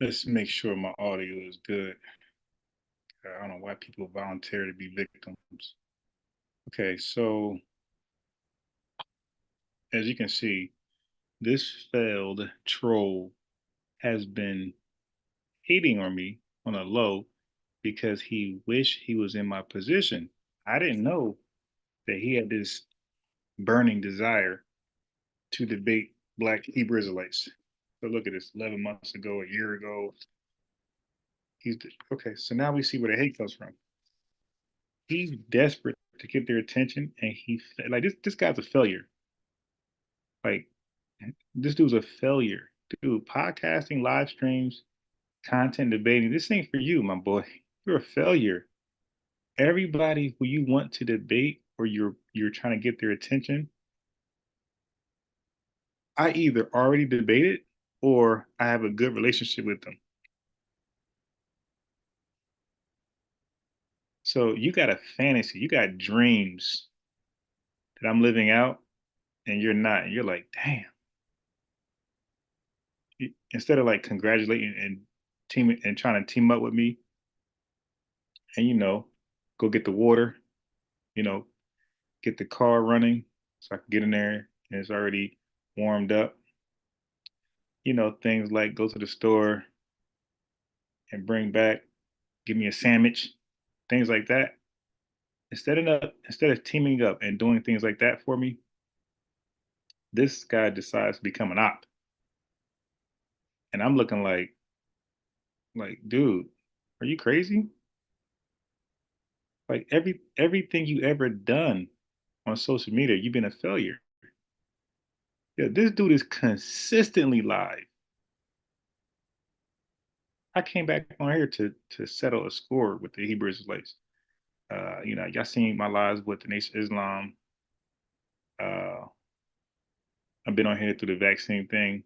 Let's make sure my audio is good. I don't know why people volunteer to be victims. Okay, so as you can see, this failed troll has been hating on me on a low because he wished he was in my position. I didn't know that he had this burning desire to debate Black Hebrew Israelites. So look at this, 11 months ago, a year ago. He's okay. So now we see where the hate comes from. He's desperate to get their attention, and he like this guy's a failure. Like this dude's a failure. Dude, podcasting, live streams, content debating. This ain't for you, my boy. You're a failure. Everybody who you want to debate or you're trying to get their attention, I either already debated or I have a good relationship with them. So you got a fantasy, you got dreams that I'm living out, and you're not. And you're like, damn. Instead of like congratulating and teaming and trying to team up with me, and go get the water, you know, get the car running so I can get in there and it's already warmed up. Things like go to the store and bring back, give me a sandwich, things like that. Instead of teaming up and doing things like that for me, this guy decides to become an op. And I'm looking like, dude, are you crazy? Like everything you ever done on social media, you've been a failure. Yeah, this dude is consistently live. I came back on here to settle a score with the Hebrew Israelites. Y'all seen my lives with the Nation of Islam. Uh, I've been on here through the vaccine thing.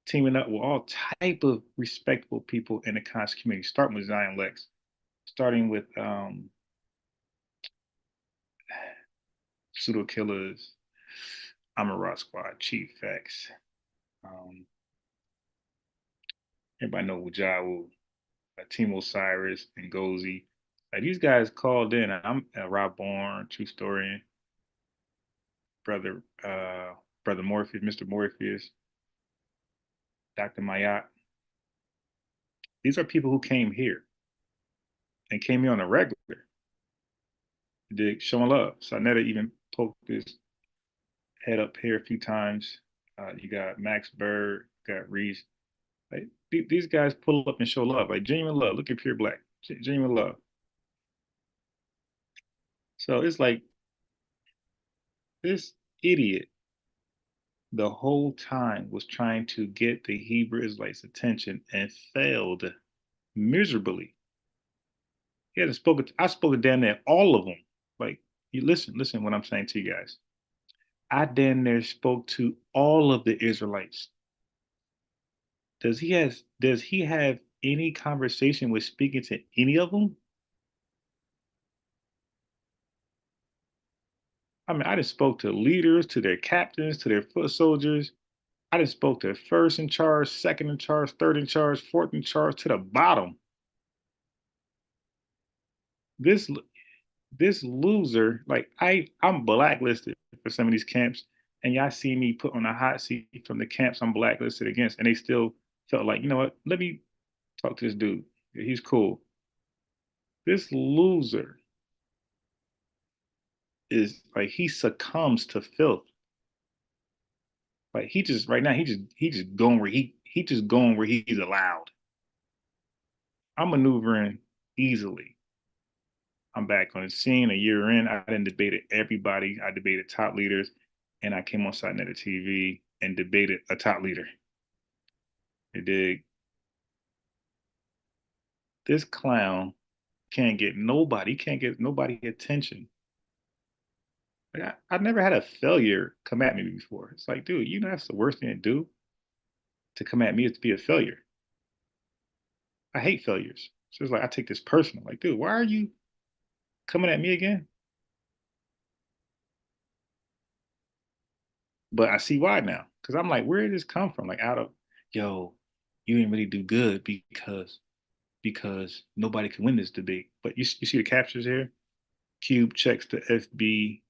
Teaming up with all type of respectable people in the conscious community. Starting with Zion Lex, starting with pseudo killers, Amarat Squad, Chief Facts. Um, Everybody know Wajawu, Team Osiris, and Gozi. Like these guys called in. I'm Rob Bourne, true story, brother, brother Morpheus, Mr. Morpheus, Dr. Mayat. These are people who came here and came here on a regular. Did showing love. So I never even poked his head up here a few times. You got Max Bird, got Reese. Like these guys pull up and show love, like genuine love. Look at Pure Black, genuine love. So it's like this idiot the whole time was trying to get the Hebrew Israelites' attention and failed miserably. He hadn't spoken. I spoke to damn near all of them. Like, you listen what I'm saying to you guys. I damn near spoke to all of the Israelites. Does he have any conversation with speaking to any of them? I mean, I just spoke to leaders, to their captains, to their foot soldiers. I just spoke to first in charge, second in charge, third in charge, fourth in charge, to the bottom. This this loser, like I'm blacklisted for some of these camps, and y'all see me put on a hot seat from the camps I'm blacklisted against, and they still felt like, you know what? Let me talk to this dude. He's cool. This loser is like he succumbs to filth. Like he just right now he just going where he just going where he's allowed. I'm maneuvering easily. I'm back on the scene a year in. I didn't debated everybody. I debated top leaders, and I came on Satnetta TV and debated a top leader. They dig. This clown can't get nobody attention. Like I never had a failure come at me before. It's like, dude, that's the worst thing to do to come at me is to be a failure. I hate failures. So it's like I take this personal. Like, dude, why are you coming at me again? But I see why now. Cause I'm like, where did this come from? Like out of yo, you didn't really do good because nobody can win this debate. But you see the captures here. Cube checks the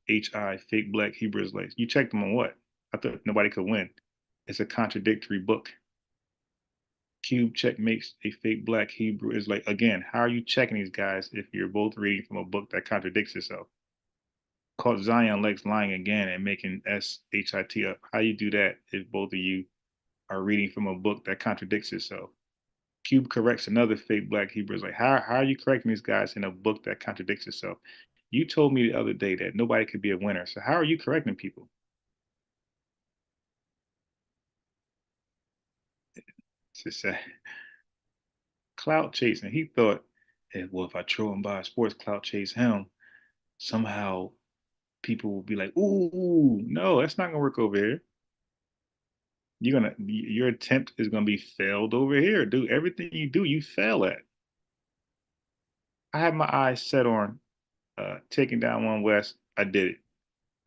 FBHI, fake black Hebrew Israelites. You checked them on what? I thought nobody could win. It's a contradictory book. Cube check makes a fake black Hebrew Israelite. Again, how are you checking these guys if you're both reading from a book that contradicts itself? Caught Zion Lex lying again and making SHIT up. How you do that if both of you are reading from a book that contradicts itself? Cube corrects another fake black Hebrew. Like, how are you correcting these guys in a book that contradicts itself? You told me the other day that nobody could be a winner. So how are you correcting people? It's just clout chasing. He thought, well, if I throw him by a sports clout chase him, somehow people will be like, ooh, no, that's not gonna work over here. Your attempt is gonna be failed over here. Do everything you do, you fail at. I had my eyes set on taking down One West. I did it.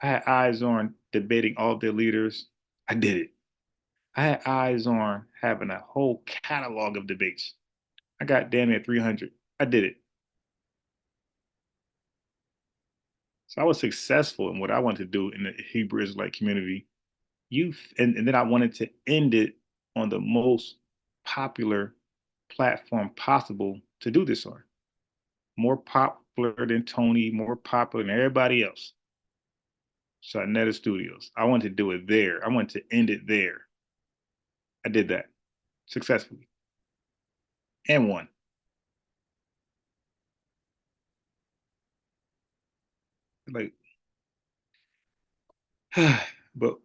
I had eyes on debating all their leaders. I did it. I had eyes on having a whole catalog of debates. I got damn near 300. I did it. So I was successful in what I wanted to do in the Hebrew Israelite community. And then I wanted to end it on the most popular platform possible to do this on. More popular than Tony, more popular than everybody else. So Netta Studios. I wanted to do it there. I wanted to end it there. I did that successfully and won. Like, but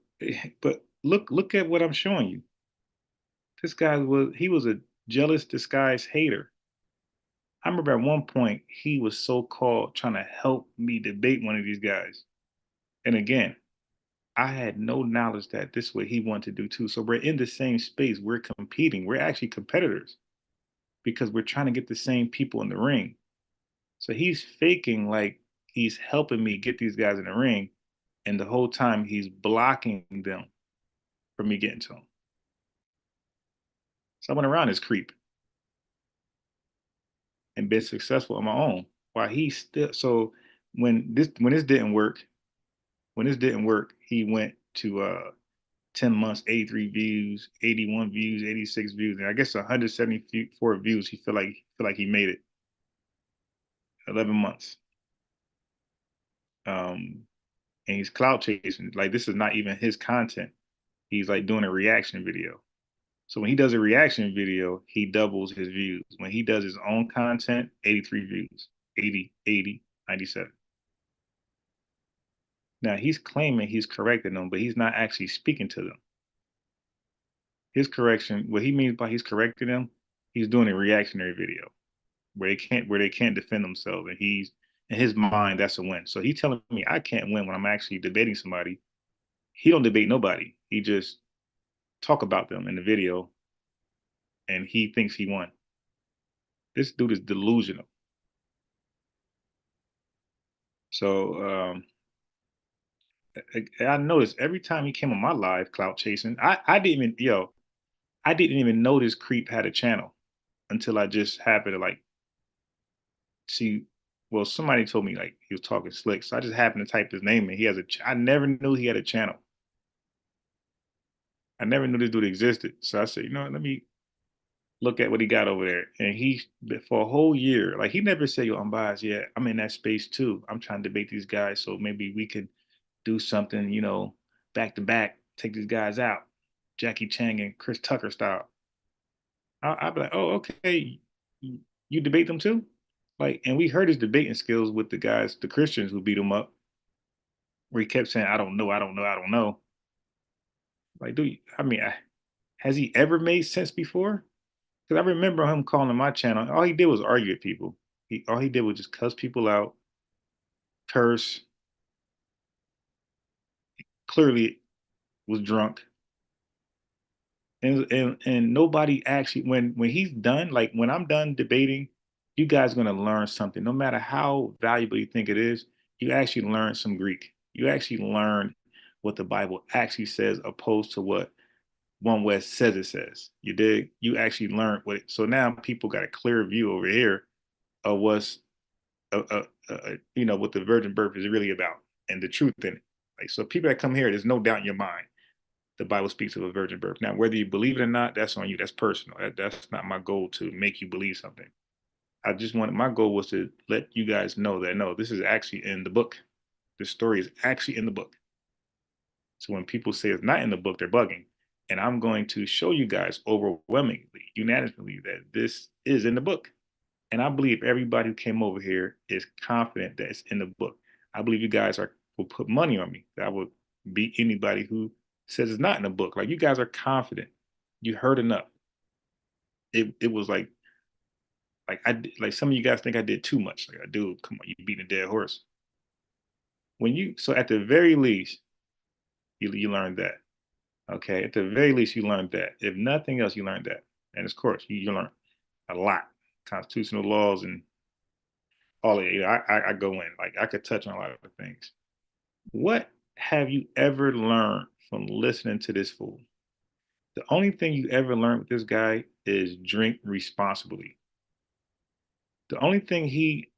but look at what I'm showing you. This guy was a jealous disguised hater. I remember at one point he was so called trying to help me debate one of these guys. And again, I had no knowledge that this is what he wanted to do too. So we're in the same space. We're competing. We're actually competitors because we're trying to get the same people in the ring. So he's faking like he's helping me get these guys in the ring. And the whole time he's blocking them from me getting to them. So I went around this creep and been successful on my own. While he still so when this didn't work, he went to 10 months, 83 views, 81 views, 86 views, and I guess 174 views. He feel like he made it. 11 months. Um, and he's clout chasing. Like this is not even his content. He's like doing a reaction video. So when he does a reaction video, he doubles his views. When he does his own content, 83 views, 80, 80, 97. Now he's claiming he's correcting them, but he's not actually speaking to them. His correction, what he means by he's correcting them, he's doing a reactionary video where they can't defend themselves, and he's in his mind that's a win. So he's telling me I can't win when I'm actually debating somebody. He don't debate nobody. He just talk about them in the video, and he thinks he won. This dude is delusional. So I noticed every time he came on my live clout chasing, I didn't even know this creep had a channel until I just happened to like see. Well, somebody told me like he was talking slick, so I just happened to type his name in. I never knew he had a channel. I never knew this dude existed. So I said, let me look at what he got over there. And he for a whole year, like he never said, "Yo, I'm biased." Yeah, I'm in that space too. I'm trying to debate these guys, so maybe we could do something, back to back, take these guys out, Jackie Chang and Chris Tucker style. I'd be like, oh, okay, you debate them too? Like, and we heard his debating skills with the guys, the Christians who beat him up, where he kept saying, I don't know, I don't know, I don't know. Like, dude, I mean, has he ever made sense before? Because I remember him calling my channel. All he did was argue with people. All he did was just cuss people out, curse. Clearly, was drunk, and nobody actually when he's done. Like when I'm done debating, you guys are gonna learn something. No matter how valuable you think it is, you actually learn some Greek. You actually learn what the Bible actually says, opposed to what One West says it says. You did. You actually learned what it. So now people got a clear view over here of what's what the virgin birth is really about and the truth in it. Like so, people that come here, there's no doubt in your mind the Bible speaks of a virgin birth. Now, whether you believe it or not, that's on you. That's personal. That's not my goal to make you believe something. I just wanted my goal was to let you guys know that no, this is actually in the book. The story is actually in the book. So when people say it's not in the book, they're bugging. And I'm going to show you guys overwhelmingly, unanimously, that this is in the book. And I believe everybody who came over here is confident that it's in the book. I believe you guys will put money on me that I will beat anybody who says it's not in the book. Like you guys are confident. You heard enough. It was like some of you guys think I did too much. Like I do, come on, you beating a dead horse. When you so at the very least, you learned that. Okay. At the very least, you learned that. If nothing else, you learned that. And of course, you learn a lot. Constitutional laws and all of it. I go in. Like I could touch on a lot of things. What have you ever learned from listening to this fool? The only thing you ever learned with this guy is drink responsibly. The only thing he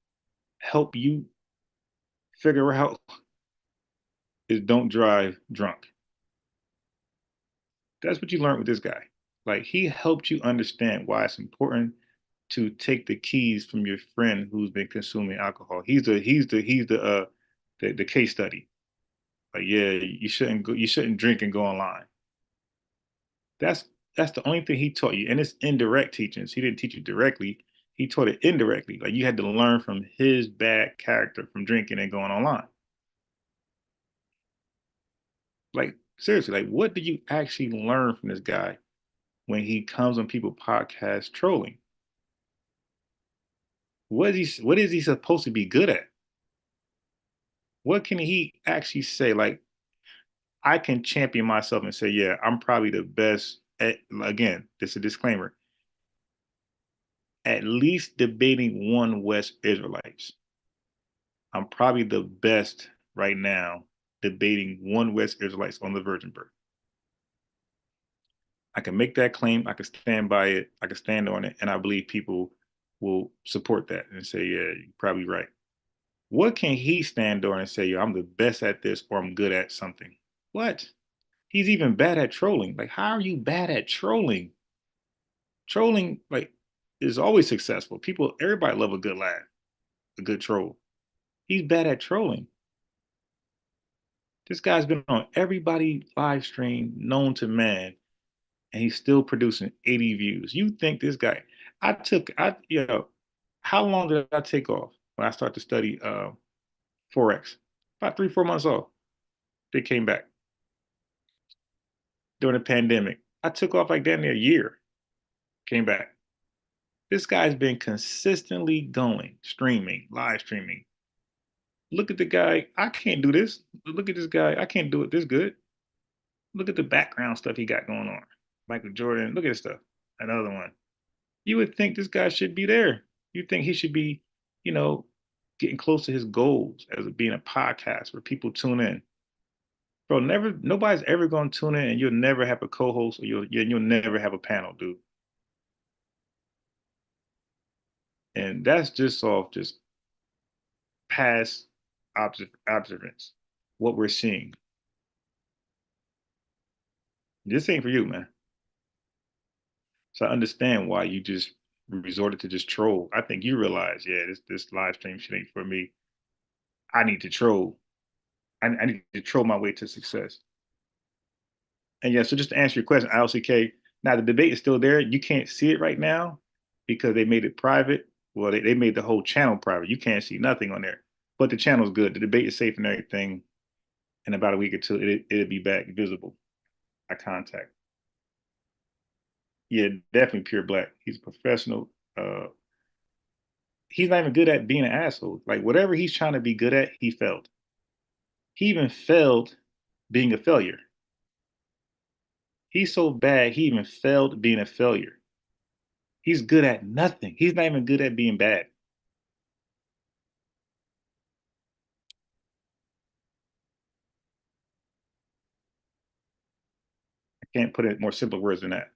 helped you figure out is don't drive drunk. That's what you learned with this guy. Like he helped you understand why it's important to take the keys from your friend who's been consuming alcohol. He's the case study. Like yeah, you shouldn't drink and go online. That's that's the only thing he taught you, and it's indirect teachings. He didn't teach you directly. He taught it indirectly. Like you had to learn from his bad character from drinking and going online. Like seriously, like what did you actually learn from this guy when he comes on people podcasts trolling? What is he supposed to be good at? What can he actually say? Like I can champion myself and say, yeah, I'm probably the best at again, this is a disclaimer, at least debating one West Israelites. I'm probably the best right now debating one West Israelites on the virgin birth. I can make that claim. I can stand by it. I can stand on it. And I believe people will support that and say, yeah, you're probably right. What can he stand on and say, yo, I'm the best at this or I'm good at something? What? He's even bad at trolling. Like, how are you bad at trolling? Trolling, like, is always successful. Everybody love a good laugh, a good troll. He's bad at trolling. This guy's been on everybody live stream known to man, and he's still producing 80 views. You think this guy? How long did I take off when I started to study forex? About 3, 4 months off. They came back during the pandemic. I took off like damn near a year. Came back. This guy's been consistently going, streaming, live streaming. Look at the guy. I can't do this. Look at this guy. I can't do it this good. Look at the background stuff he got going on. Michael Jordan. Look at this stuff. Another one. You would think this guy should be there. You think he should be, you know, getting close to his goals as being a podcast where people tune in. Bro, nobody's ever gonna tune in, and you'll never have a co-host, or you'll never have a panel, dude. And that's just off just past observance. What we're seeing. This ain't for you, man. So I understand why you just resorted to just troll. I think you realize, yeah, this live stream shit ain't for me. I need to troll. I need to troll my way to success. And yeah, so just to answer your question, ILCK, now the debate is still there. You can't see it right now because they made it private. Well, they made the whole channel private. You can't see nothing on there. But the channel's good. The debate is safe and everything. In about a week or two, it'll be back visible. I contact. Yeah, definitely pure black. He's a professional. He's not even good at being an asshole. Like whatever he's trying to be good at, he failed. He even failed being a failure. He's so bad, he even failed being a failure. He's good at nothing. He's not even good at being bad. Can't put it more simple words than that.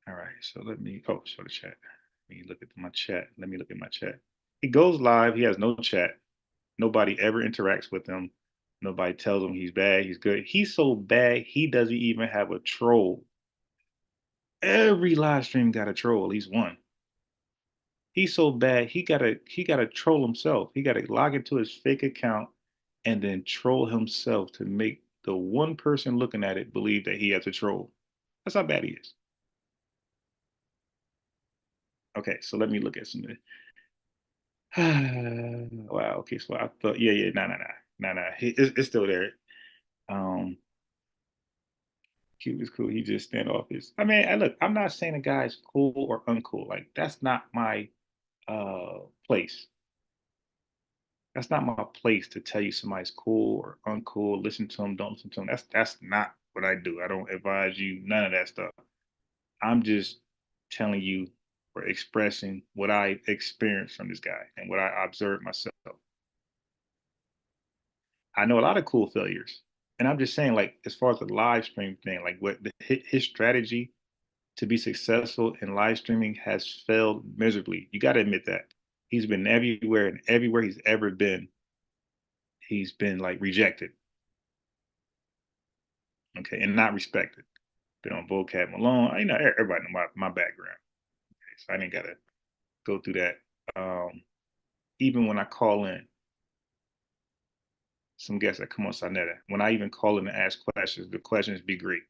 All right, so let me show the chat. Let me look at my chat. Let me look at my chat. He goes live. He has no chat. Nobody ever interacts with him. Nobody tells him he's bad. He's good. He's so bad. He doesn't even have a troll. Every live stream got a troll, at least one. He's so bad. He gotta troll himself. He gotta log into his fake account and then troll himself to make the one person looking at it believe that he has a troll. That's how bad he is. Okay, so let me look at some of it. Wow. Okay. So I thought, yeah, yeah, nah. It's still there. Um, Cube is cool. He just standoffish. I mean, look, I'm not saying a guy's cool or uncool. Like that's not my place. That's not my place to tell you somebody's cool or uncool. Listen to him, don't listen to him. That's not what I do. I don't advise you none of that stuff. I'm just telling you or expressing what I experienced from this guy and what I observed myself. I know a lot of cool failures. And I'm just saying, like, as far as the live stream thing, like what his strategy to be successful in live streaming has failed miserably. You got to admit that. He's been everywhere, and everywhere he's ever been, he's been like rejected, okay, and not respected. Been on Vocab Malone. You know, everybody know my background. Okay, so I didn't got to go through that. Um, Even when I call in, some guests that come on Sonetta, when I even call in and ask questions, the questions be great.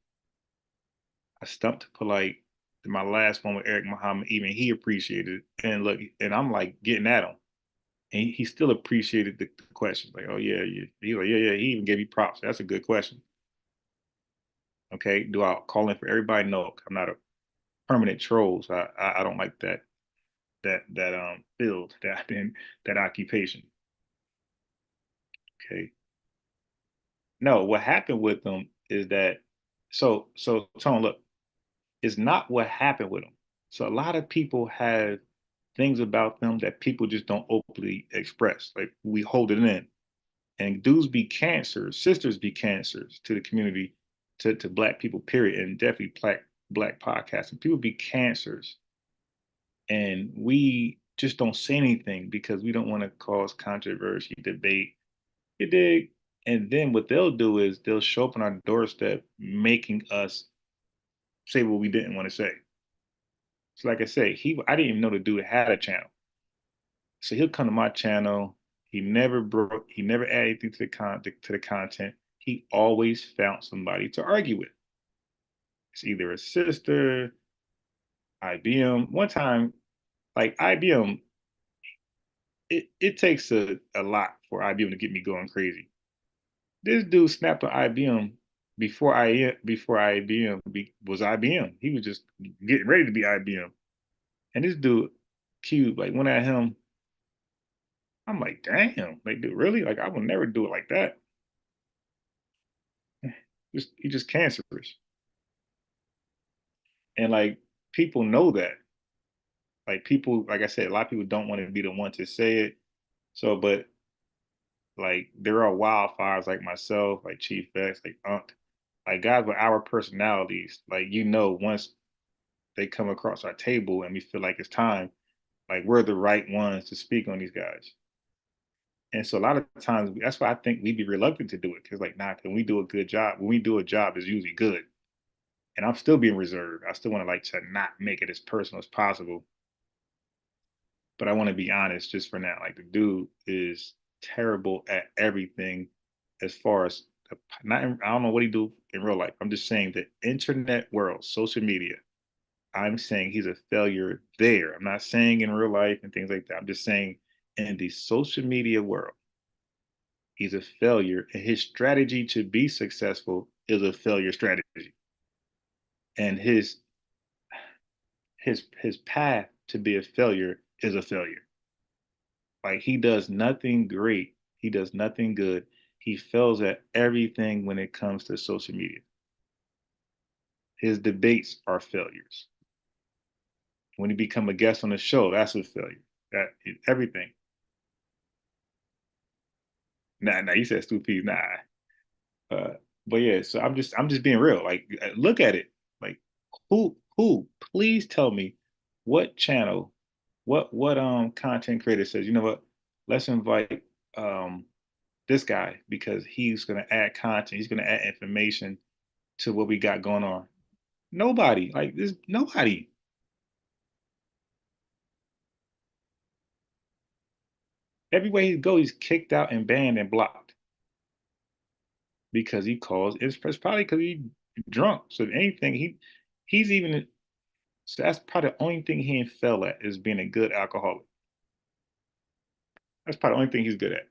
I stumped polite. My last one with Eric Muhammad, even he appreciated it. And look, and I'm like getting at him. And he still appreciated the questions. Like, oh yeah, yeah. He's like, yeah, yeah. He even gave me props. That's a good question. Okay. Do I call in for everybody? No, I'm not a permanent troll. So I don't like that field, that occupation. Okay. No, what happened with them is that so Tone, look, it's not what happened with them. So a lot of people have things about them that people just don't openly express. Like we hold it in. And dudes be cancers, sisters be cancers to the community, to black people, period, and definitely black podcasts. And people be cancers. And we just don't say anything because we don't want to cause controversy, debate. You dig? And then what they'll do is they'll show up on our doorstep making us say what we didn't want to say. So like I say, I didn't even know the dude had a channel. So he'll come to my channel. He never added anything to the content. He always found somebody to argue with. It's either a sister, IBM. One time, like IBM, it takes a lot for IBM to get me going crazy. This dude snapped on IBM before IBM was IBM. He was just getting ready to be IBM. And this dude, Cube, like went at him. I'm like, damn, like, dude, really? Like, I would never do it like that. Just he just cancerous. And like people know that. Like people, like I said, a lot of people don't want to be the one to say it. So, but like there are wildfires like myself, like Chief X, like Unc, like guys with our personalities. Like once they come across our table and we feel like it's time, like we're the right ones to speak on these guys. And so a lot of times that's why I think we'd be reluctant to do it because like, nah, can we do a good job? When we do a job, it's usually good. And I'm still being reserved. I still want to like to not make it as personal as possible. But I want to be honest just for now. Like the dude is terrible at everything as far as not I don't know what he do in real life. I'm just saying the internet world, social media. I'm saying he's a failure there. I'm not saying in real life and things like that. I'm just saying in the social media world, he's a failure. And his strategy to be successful is a failure strategy. And his path to be a failure is a failure. Like he does nothing great. He does nothing good. He fails at everything when it comes to social media. His debates are failures. When he become a guest on the show, that's a failure. That everything. Nah, you said stupid. Nah. Uh, but yeah, so I'm just being real. Like, look at it. Like, who? Please tell me what channel, what content creator says, you know what? Let's invite um this guy because he's gonna add content. He's gonna add information to what we got going on. Nobody. Like this. Nobody. Everywhere he goes, he's kicked out and banned and blocked because he calls. It's probably because he's drunk. So if anything, he's even. So that's probably the only thing he ain't fell at is being a good alcoholic. That's probably the only thing he's good at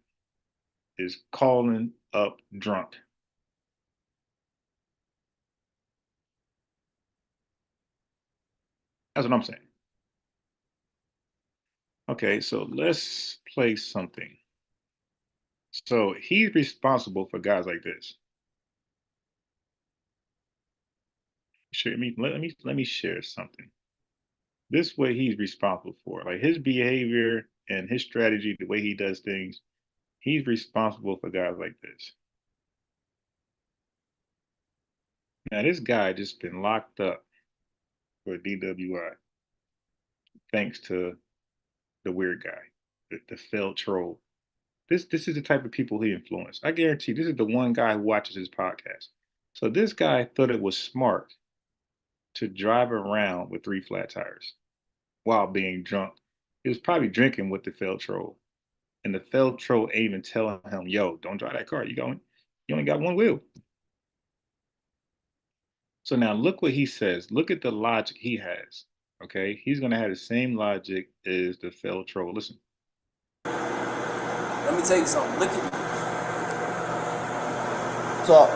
is calling up drunk. That's what I'm saying. Okay, so let's play something. So he's responsible for guys like this. Let me share something. This way he's responsible for. Like his behavior and his strategy, the way he does things, he's responsible for guys like this. Now this guy just been locked up for DWI thanks to the weird guy, the failed troll. This is the type of people he influenced. I guarantee this is the one guy who watches his podcast. So this guy thought it was smart to drive around with three flat tires while being drunk. He was probably drinking with the failed troll. And the failed troll ain't even telling him, yo, don't drive that car. You only got one wheel. So now look what he says. Look at the logic he has. Okay. He's gonna have the same logic as the failed troll. Listen. Let me tell you something. Look at what's up.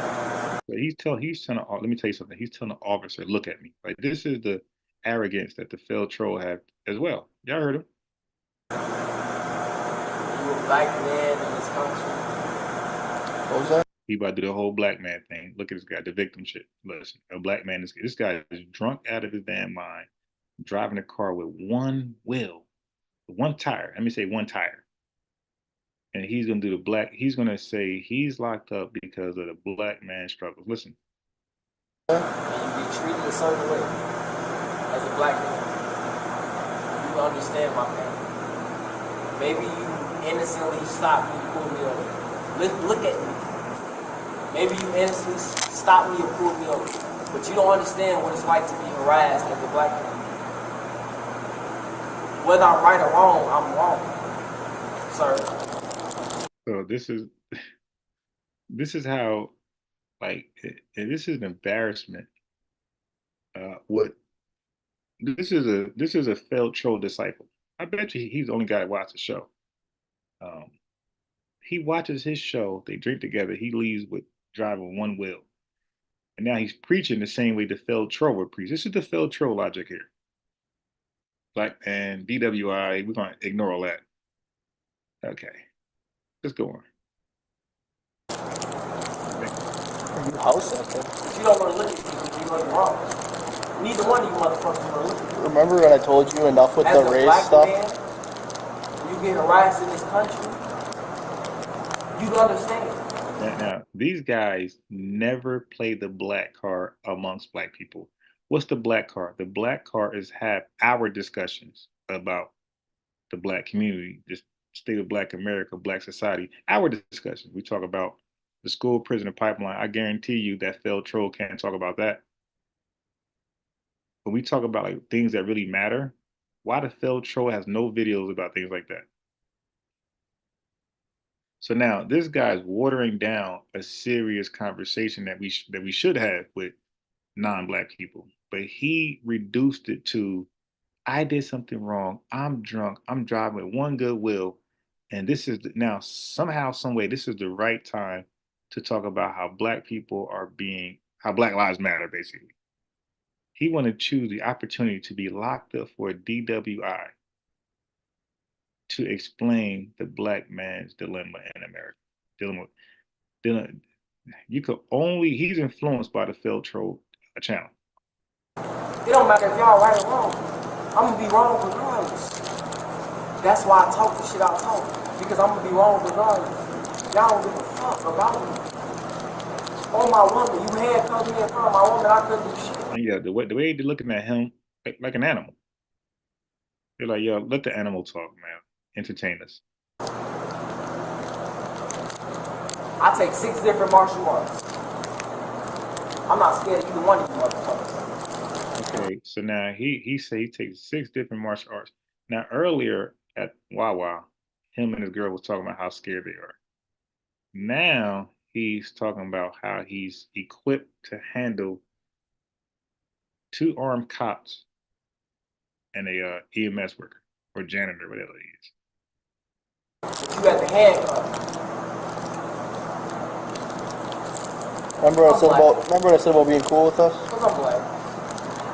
So he's telling let me tell you something. He's telling the officer, look at me. Like this is the arrogance that the failed troll have as well. Y'all heard him. You a black man in this country. What was that? He about to do the whole black man thing. Look at this guy, the victim shit. Listen, a black man is this guy is drunk out of his damn mind, driving a car with one wheel, one tire. Let me say one tire. And he's gonna do the black, he's gonna say he's locked up because of the black man struggles. Listen. And you be treated a certain way as a black man. You understand my pain. Maybe you innocently stop me, pull me over. Look at me. Maybe you innocently stop me or pull me over. But you don't understand what it's like to be harassed as a black man. Whether I'm right or wrong, I'm wrong, sir. So this is how like this is an embarrassment. What this is a failed troll disciple. I bet you he's the only guy that watched the show. Um, he watches his show. They drink together. He leaves with driving one wheel, and now he's preaching the same way the failed troll would preach. This is the failed troll logic here. Black and DWI. We're gonna ignore all that. Okay, let's go on. You house that thing. But you don't want to look at people, you know wrong. Neither one of you motherfuckers want to look at me. Remember when I told you enough with the race stuff? Man, you get harassed in this country, you understand. Now, these guys never play the black card amongst black people. What's the black card? The black card is have our discussions about the black community, the state of black America, black society, our discussions. We talk about the school, prison, and pipeline. I guarantee you that failed troll can't talk about that. When we talk about like things that really matter, why the failed troll has no videos about things like that? So now this guy's watering down a serious conversation that we should have with non-black people, but he reduced it to I did something wrong. I'm drunk. I'm driving with one good will, and this is now somehow, some way, this is the right time to talk about how black people are being how Black Lives Matter. Basically, he want to choose the opportunity to be locked up for a DWI to explain the black man's dilemma in America. Dealing with dealing, you could only he's influenced by the failed troll channel. It don't matter if y'all right or wrong. I'm gonna be wrong regardless. That's why I talk the shit I talk. Because I'm gonna be wrong regardless. Y'all don't give a fuck about me. On my woman, you handcuffed me in front of my woman, I couldn't do shit. And yeah, the way they're looking at him like an animal. They're like, yo, let the animal talk, man. Entertain us. I take 6 different martial arts. I'm not scared of either one of you motherfuckers. Okay, so now he said he takes 6 different martial arts. Now earlier at Wawa, him and his girl was talking about how scared they are. Now he's talking about how he's equipped to handle 2 armed cops and a EMS worker or janitor, whatever it is. But you had the handcuff. Remember I said about being cool with us? Because I'm black.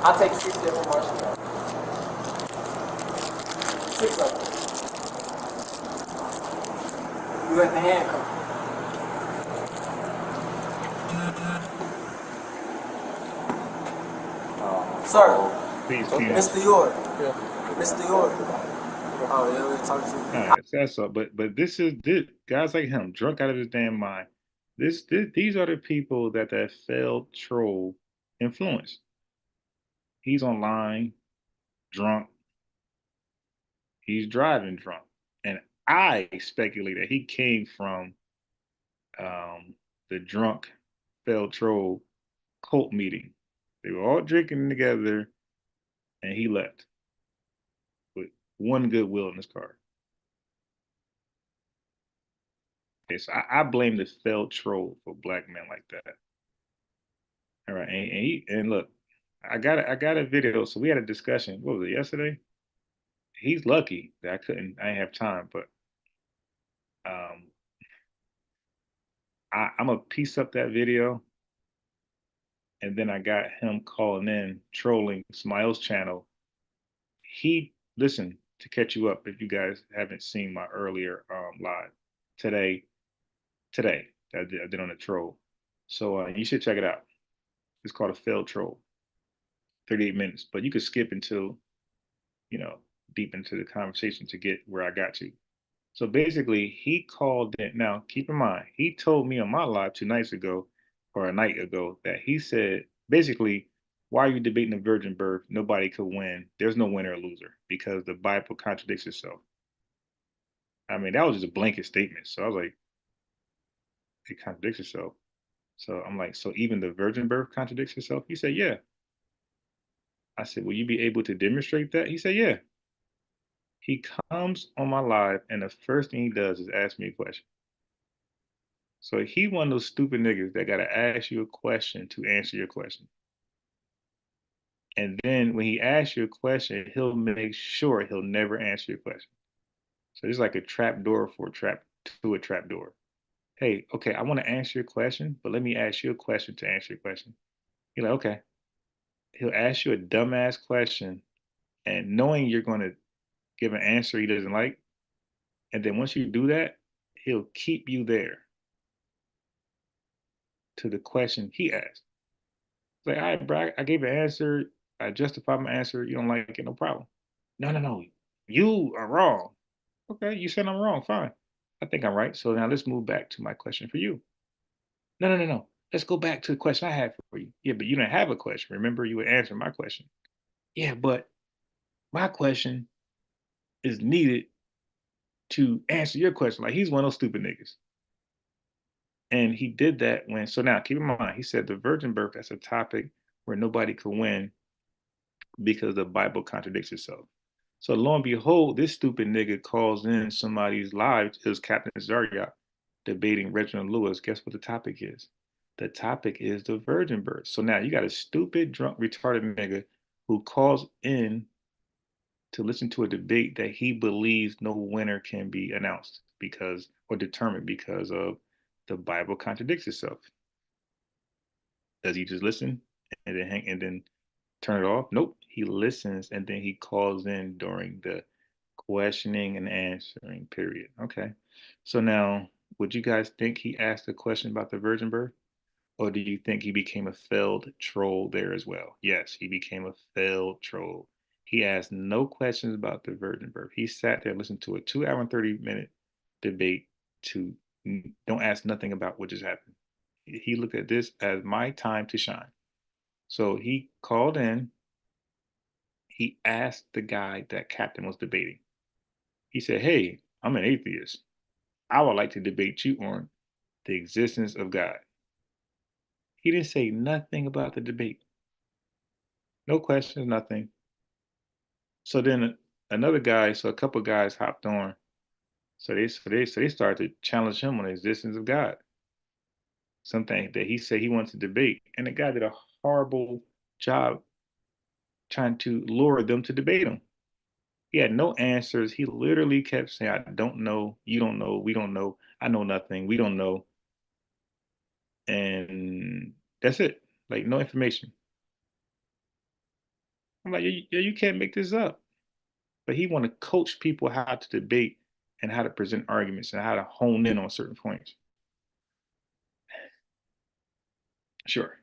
I take 6 different martial arts. 6 of them. You had the handcuff. Sir, Please, Okay. penis. Mr. York. Yeah. Mr. York. Oh, yeah, we're talking to All you. right, so that's all. But this guys like him, drunk out of his damn mind. These are the people that failed troll influence. He's online, drunk. He's driving drunk, and I speculate that he came from the drunk failed troll cult meeting. They were all drinking together, and he left with one goodwill in his car. Okay, so I blame the failed troll for black men like that. All right, and look, I got a video. So we had a discussion. What was it yesterday? He's lucky that I didn't have time, but um, I'm gonna piece up that video, and then I got him calling in trolling Smiles channel. He listen to catch you up if you guys haven't seen my earlier live today. Today I did on a troll, so you should check it out. It's called a failed troll. 38 minutes, but you could skip until you know deep into the conversation to get where I got to. So basically, he called in. Now, keep in mind, he told me on my live 2 nights ago or a night ago that he said basically, why are you debating the virgin birth? Nobody could win. There's no winner or loser because the Bible contradicts itself. I mean, that was just a blanket statement. So I was like, it contradicts itself. So I'm like, so even the virgin birth contradicts itself? He said, yeah. I said, will you be able to demonstrate that? He said, yeah. He comes on my live, and the first thing he does is ask me a question. So he one of those stupid niggas that gotta ask you a question to answer your question. And then when he asks you a question, he'll make sure he'll never answer your question. So it's like a trap door for a trap to a trap door. Hey, okay, I want to answer your question, but let me ask you a question to answer your question. You're like, okay. He'll ask you a dumbass question, and knowing you're going to give an answer he doesn't like, and then once you do that, he'll keep you there to the question he asked. It's like, all right, bro, I gave an answer. I justified my answer. You don't like it, no problem. No, no, no. You are wrong. Okay, you said I'm wrong. Fine. I think I'm right. So now let's move back to my question for you. No, no, no, no. Let's go back to the question I had for you. Yeah, but you didn't have a question. Remember, you would answer my question. Yeah, but my question is needed to answer your question. Like he's one of those stupid niggas. And he did that when, so now keep in mind, he said the virgin birth, that's a topic where nobody could win because the Bible contradicts itself. So lo and behold, this stupid nigga calls in somebody's live. It was Captain Zaryak debating Reginald Lewis. Guess what the topic is? The topic is the virgin birth. So now you got a stupid, drunk, retarded nigga who calls in to listen to a debate that he believes no winner can be announced because or determined because of the Bible contradicts itself. Does he just listen and then turn it off? Nope. He listens and then he calls in during the questioning and answering period. Okay. So now, would you guys think he asked a question about the virgin birth? Or do you think he became a failed troll there as well? Yes, he became a failed troll. He asked no questions about the virgin birth. He sat there and listened to a 2 hour and 30-minute debate to don't ask nothing about what just happened. He looked at this as my time to shine. So he called in. He asked the guy that Captain was debating. He said, "Hey, I'm an atheist. I would like to debate you on the existence of God." He didn't say nothing about the debate. No questions, nothing. So then another guy, so a couple guys hopped on. So they started to challenge him on the existence of God. Something that he said he wanted to debate. And the guy did a horrible job trying to lure them to debate him. He had no answers. He literally kept saying, "I don't know, you don't know, we don't know, I know nothing, we don't know." And that's it. Like no information. I'm like, you can't make this up. But he want to coach people how to debate and how to present arguments and how to hone in on certain points. Sure,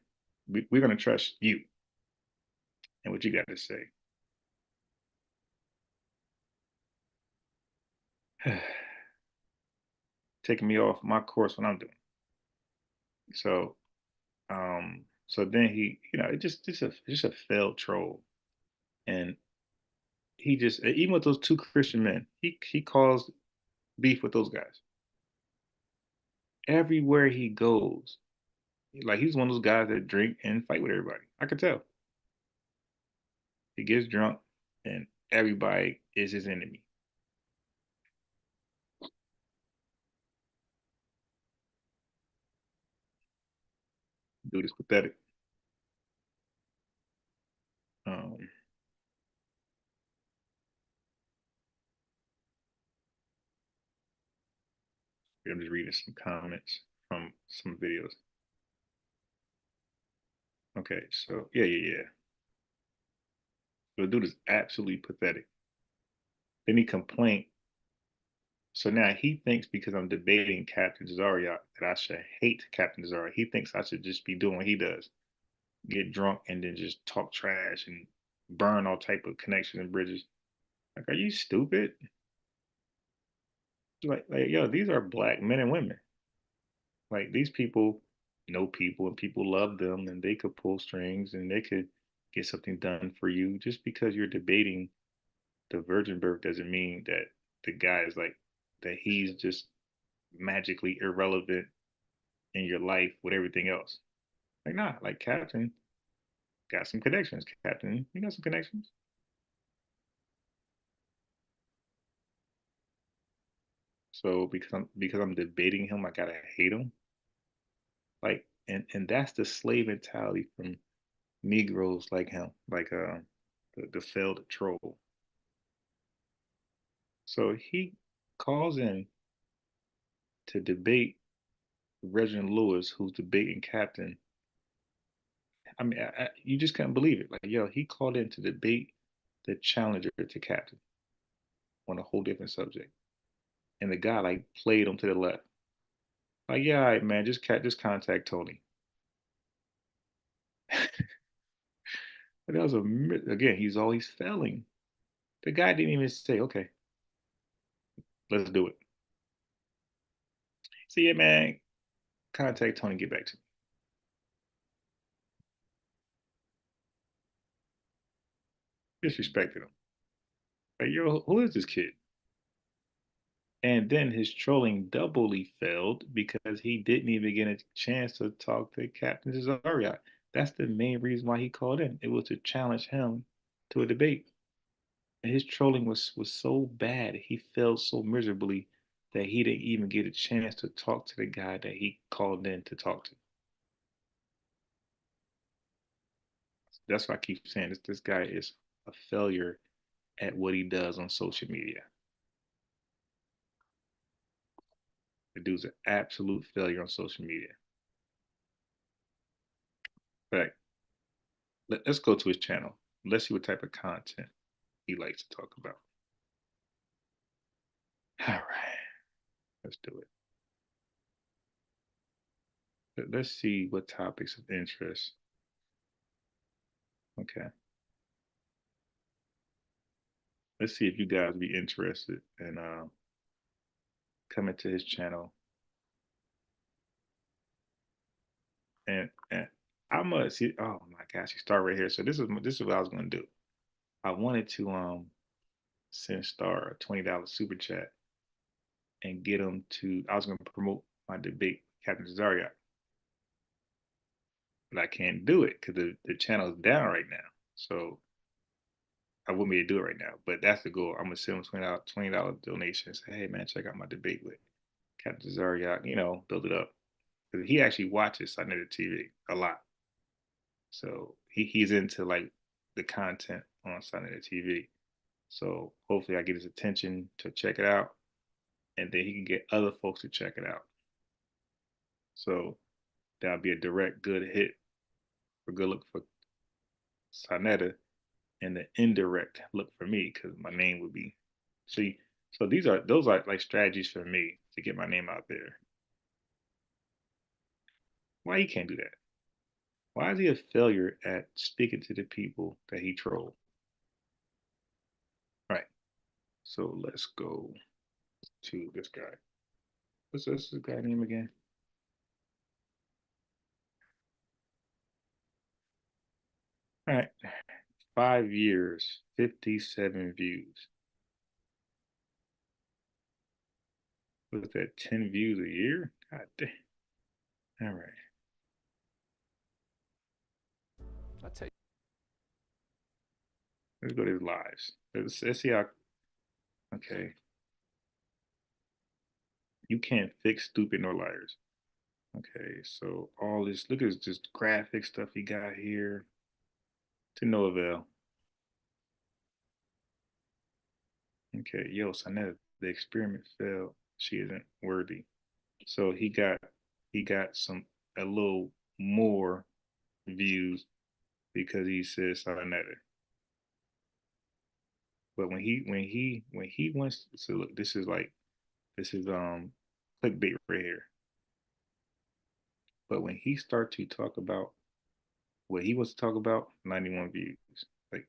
we're going to trust you and what you got to say. Taking me off my course when I'm doing. So, so then he, it's just a failed troll, and he just even with those two Christian men, he caused beef with those guys everywhere he goes. Like he's one of those guys that drink and fight with everybody. I could tell. He gets drunk, and everybody is his enemy. Dude is pathetic. Um, I'm just reading some comments from some videos. Okay, so yeah. The dude is absolutely pathetic. Then he complained. So now he thinks because I'm debating Captain Zarya that I should hate Captain Zarya. He thinks I should just be doing what he does, get drunk and then just talk trash and burn all type of connections and bridges. Like, are you stupid? Like, yo, these are black men and women. Like, these people know people and people love them and they could pull strings and they could get something done for you. Just because you're debating the virgin birth doesn't mean that the guy is like that he's just magically irrelevant in your life with everything else. Like, nah, like Captain got some connections. Captain, you got some connections. So because I'm debating him, I gotta hate him. Like, and that's the slave mentality from Negroes like him, like the failed troll. So he calls in to debate Reginald Lewis, who's debating Captain. I mean, you just can't believe it. Like, yo, he called in to debate the challenger to Captain on a whole different subject, and the guy like played him to the left. Like, yeah, all right, man, just contact Tony. But that was again, he's always failing. The guy didn't even say, okay, let's do it. So yeah, man, contact Tony, get back to me. Disrespected him. Like, yo, who is this kid? And then his trolling doubly failed because he didn't even get a chance to talk to Captain Cesario. That's the main reason why he called in. It was to challenge him to a debate. And his trolling was so bad, he failed so miserably that he didn't even get a chance to talk to the guy that he called in to talk to. That's why I keep saying this guy is a failure at what he does on social media. The dude's an absolute failure on social media. In fact, let's go to his channel. Let's see what type of content he likes to talk about. All right, let's do it. Let's see what topics of interest. Okay, let's see if you guys be interested in coming to his channel And I must see. Oh my gosh, you start right here. So this is what I was gonna do. I wanted to send Star a $20 super chat and get him to. I was gonna promote my debate with Captain Zaryak, but I can't do it because the channel is down right now. So I wouldn't be able to do it right now. But that's the goal. I'm gonna send him $20 donation. Say, hey man, check out my debate with Captain Zaryak. Build it up. Because he actually watches Sunday TV a lot. So he's into like the content on Sunday TV. So hopefully I get his attention to check it out, and then he can get other folks to check it out. So that'll be a direct good hit for good look for Sonetta, and the indirect look for me because my name would be. See, so those are like strategies for me to get my name out there. Why he can't do that? Why is he a failure at speaking to the people that he trolled? All right. So let's go to this guy. What's this guy name again? All right. 5 years, 57 views. Was that 10 views a year? God damn. All right. I tell you. Let's go to his lives. Let's see how. Okay. You can't fix stupid nor liars. Okay. So all this, look at this just graphic stuff he got here. To no avail. Okay. Yo, Sonetta, the experiment failed. She isn't worthy. So he got a little more views because he says Sonetta. But when he wants to look, this is clickbait right here. But when he start to talk about what he wants to talk about, 91 views. Like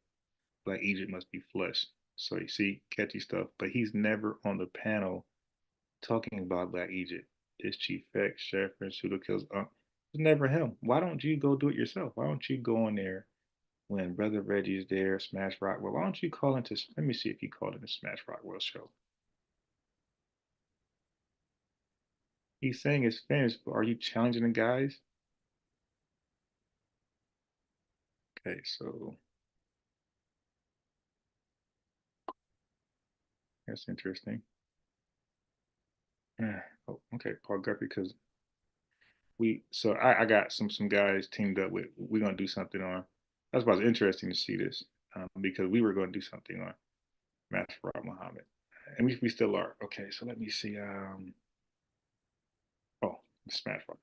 Black Egypt must be flushed. So you see catchy stuff, but he's never on the panel talking about Black Egypt. It's Chief X, Chef, and Pseudo Kills. It's never him. Why don't you go do it yourself? Why don't you go in there when Brother Reggie's there, Smash Rockwell? Why don't you call into? Let me see if he called in the Smash Rockwell show. He's saying it's finished, but are you challenging the guys? Okay, so that's interesting. Oh, okay, Paul Guppy, because I got some guys teamed up with. We're gonna do something on. That's why it's interesting to see this because we were going to do something on Master Muhammad, and we still are. Okay, so let me see. Oh, Smash Rock.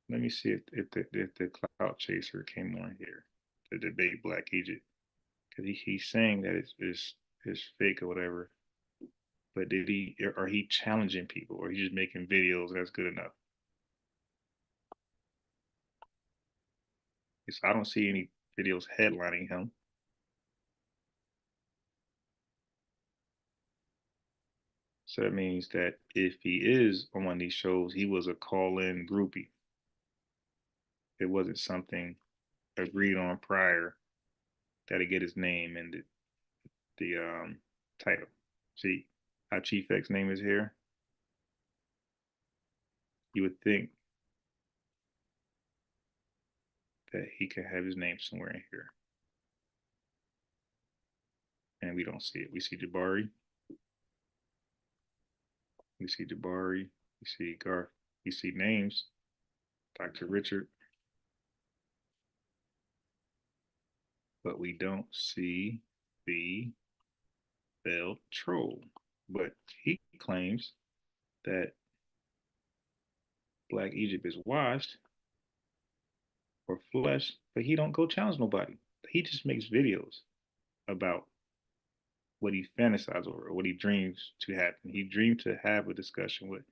Let me see if the Clout Chaser came on here to debate Black Egypt because he's saying that it's fake or whatever. But did he are he challenging people or he just making videos? That's good enough. So I don't see any videos headlining him. So that means that if he is on one of these shows, he was a call-in groupie. It wasn't something agreed on prior that he get his name and the title. See how Chief X name is here? You would think that he could have his name somewhere in here. And we don't see it. We see Jabari. We see Jabari. We see Garth. We see names. Dr. Richard. But we don't see the failed troll. But he claims that Black Egypt is washed or flesh, but he don't go challenge nobody. He just makes videos about what he fantasizes over or what he dreams to happen. He dreamed to have a discussion with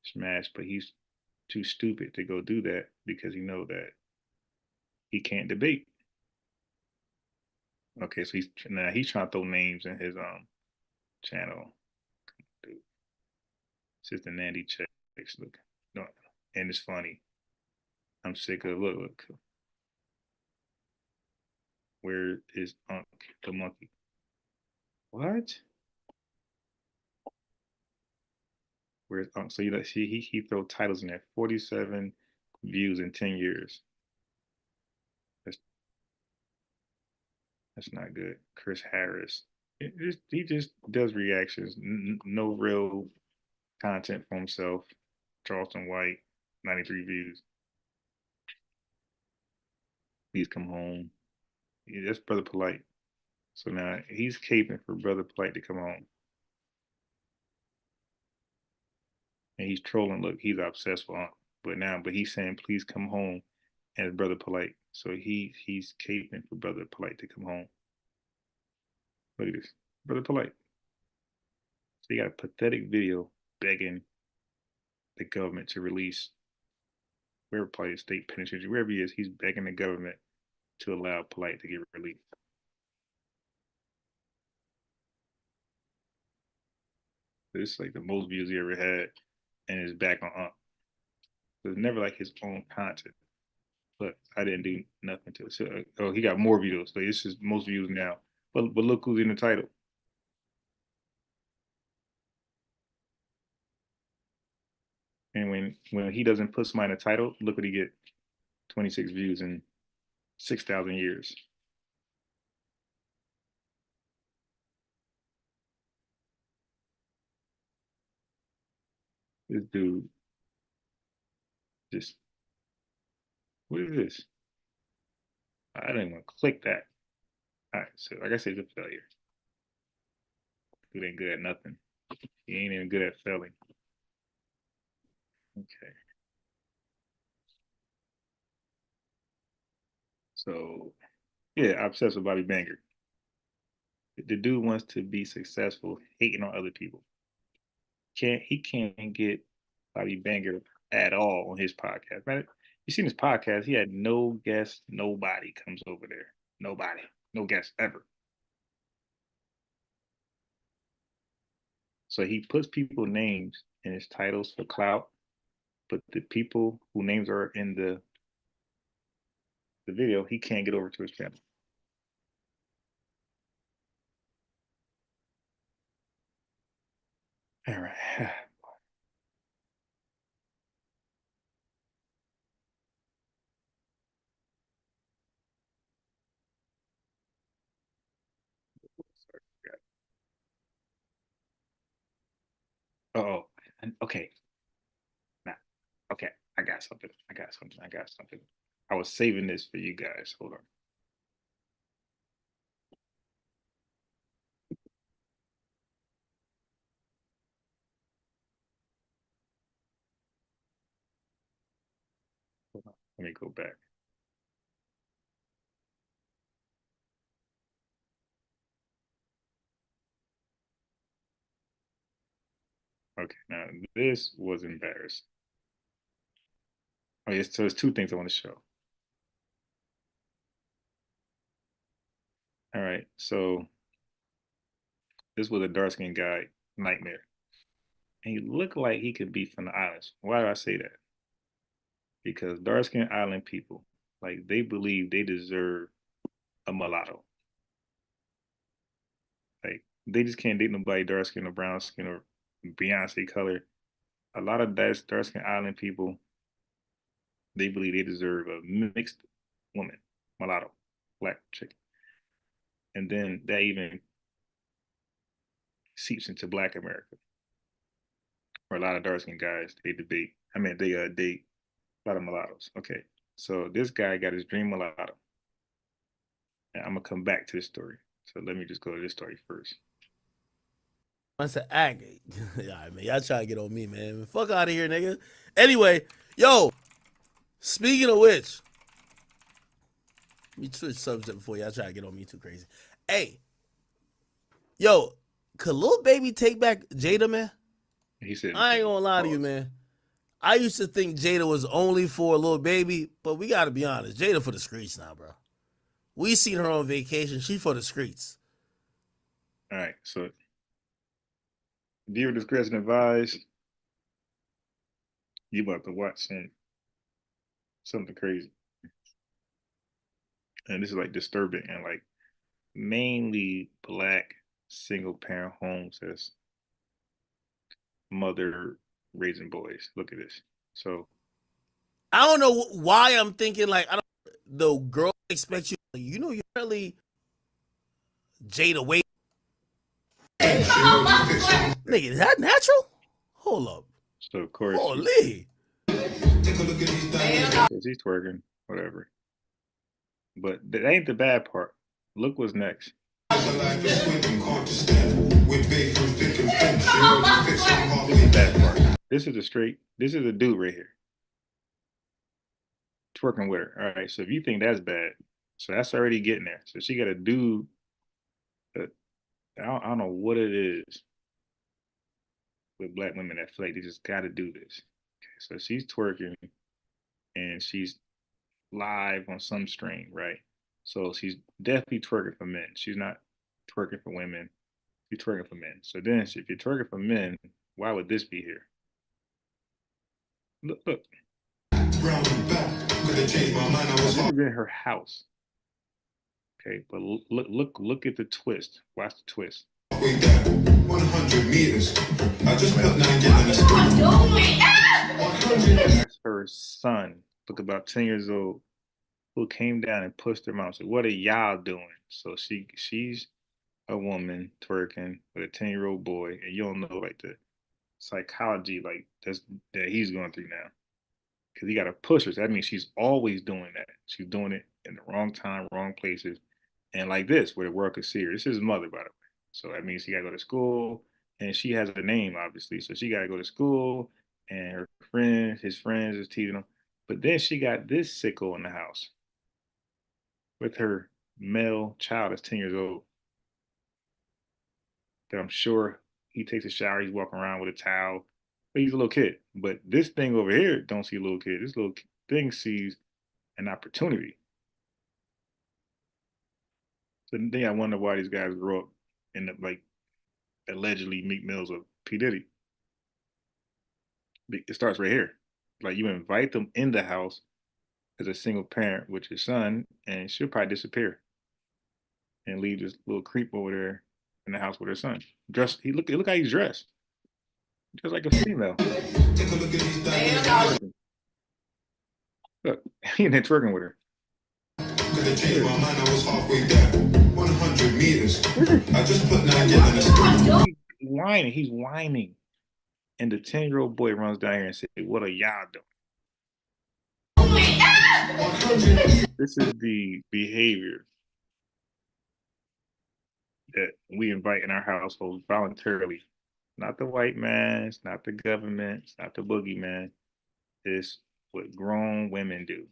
Smash, but he's too stupid to go do that because he know that he can't debate. Okay, so he's trying to throw names in his channel. Dude, this is the Nandy checks. Look, no, and it's funny. I'm sick of look. Where is Unc the monkey? What? Where's Unc? So you know, see, he throw titles in there. 47 views in 10 years. That's that's not good. Chris Harris. He just does reactions. No real content for himself. Charleston White, 93 views. Please come home. Yeah, that's Brother Polite. So now he's caping for Brother Polite to come home. And he's trolling. Look, he's obsessed with Unc. But he's saying, please come home as Brother Polite. So he's caping for Brother Polite to come home. Look at this. Brother Polite. So he got a pathetic video begging the government to release wherever Polite is, state penitentiary, wherever he is, he's begging the government to allow Polite to get released. This is like the most views he ever had, and is back on Unc. So it's never like his own content. But I didn't do nothing to it. So, oh, he got more videos. So this is most views now. But look who's in the title. And when he doesn't put somebody in the title, look what he get: 26 views in 6,000 years. This dude just, what is this? I didn't even click that. All right, so like I said, it's a failure. Dude ain't good at nothing. He ain't even good at failing. Okay. So yeah, I'm obsessed with Bobby Banger. The dude wants to be successful, hating on other people. He can't get Bobby Banger at all on his podcast. Man, you seen his podcast? He had no guests. Nobody comes over there. Nobody. No guests ever. So he puts people names in his titles for clout, but the people who names are in the video, he can't get over to his channel. All right. Oh, okay. Nah. Okay. I got something. I got something. I got something. I was saving this for you guys. Hold on. Hold on. Let me go back. Okay. Now this was embarrassing. Oh, yes. So there's two things I want to show. All right. So this was a dark skinned guy, Nightmare. And he looked like he could be from the islands. Why do I say that? Because dark skinned island people, like they believe they deserve a mulatto. Like they just can't date nobody dark skin or brown skin or Beyonce color. A lot of that dark skinned island people, they believe they deserve a mixed woman, mulatto, black chick. And then that even seeps into black America. Where a lot of dark skinned guys they debate. I mean they date a lot of mulattoes. Okay. So this guy got his dream mulatto. And I'm gonna come back to this story. So let me just go to this story first. Wants to act. Yeah, man, y'all try to get on me, man. Fuck out of here, nigga. Anyway, yo, speaking of which, let me switch subject before y'all try to get on me too crazy. Hey, yo, could Lil Baby take back Jada, man? He said, I ain't gonna lie to you, pause. man. I used to think Jada was only for Lil Baby, but we gotta be honest. Jada for the streets now, bro. We seen her on vacation. She for the streets. All right. So viewer discretion advised. You about to watch something crazy. And this is like disturbing and like mainly black single parent homes as mother raising boys. Look at this. So I don't know why I'm thinking like I don't. The girl expects you. You know, you're really Jada Wade. Nigga, is that natural? Hold up. so of course Holy. she's twerking, whatever. But that ain't the bad part. Look what's next. This is the bad part. This is a dude right here. Twerking with her. All right, so if you think that's bad, so that's already getting there. So she got a dude that I don't know what it is with black women that feel like they just got to do this. Okay, so she's twerking and she's live on some stream, right? So she's definitely twerking for men. She's not twerking for women. She's twerking for men. So then, if you're twerking for men, why would this be here? Look, look. This has been her house. Okay, but look at the twist. Watch the twist. 100 meters. I just put 9 in the school. That's her son. Look, about 10 years old, who came down and pushed her mom. So what are y'all doing? So she's a woman twerking with a 10-year-old boy, and you don't know like the psychology like that he's going through now. Because he got to push her. So that means she's always doing that. She's doing it in the wrong time, wrong places, and like this, where the world could see her. This is his mother, by the way. So that means she got to go to school, and she has a name, obviously. So she got to go to school, and his friends is teasing him. But then she got this sicko in the house with her male child that's 10 years old. That I'm sure he takes a shower, he's walking around with a towel. But he's a little kid. But this thing over here don't see a little kid. This little thing sees an opportunity. So then I wonder why these guys grow up in the like allegedly Meek Mills of P. Diddy. It starts right here. Like you invite them in the house as a single parent with your son, and she'll probably disappear and leave this little creep over there in the house with her son. Dressed, look how he's dressed, just like a female. Take a look at these diamonds. Look, he in there twerking with her. Could have changed my mind, I was halfway there. 100 meters. I just put 9 in the school. He's whining. And the 10-year-old boy runs down here and says, what are y'all doing? This is the behavior that we invite in our household voluntarily. Not the white man, it's not the government, it's not the boogeyman. It's what grown women do,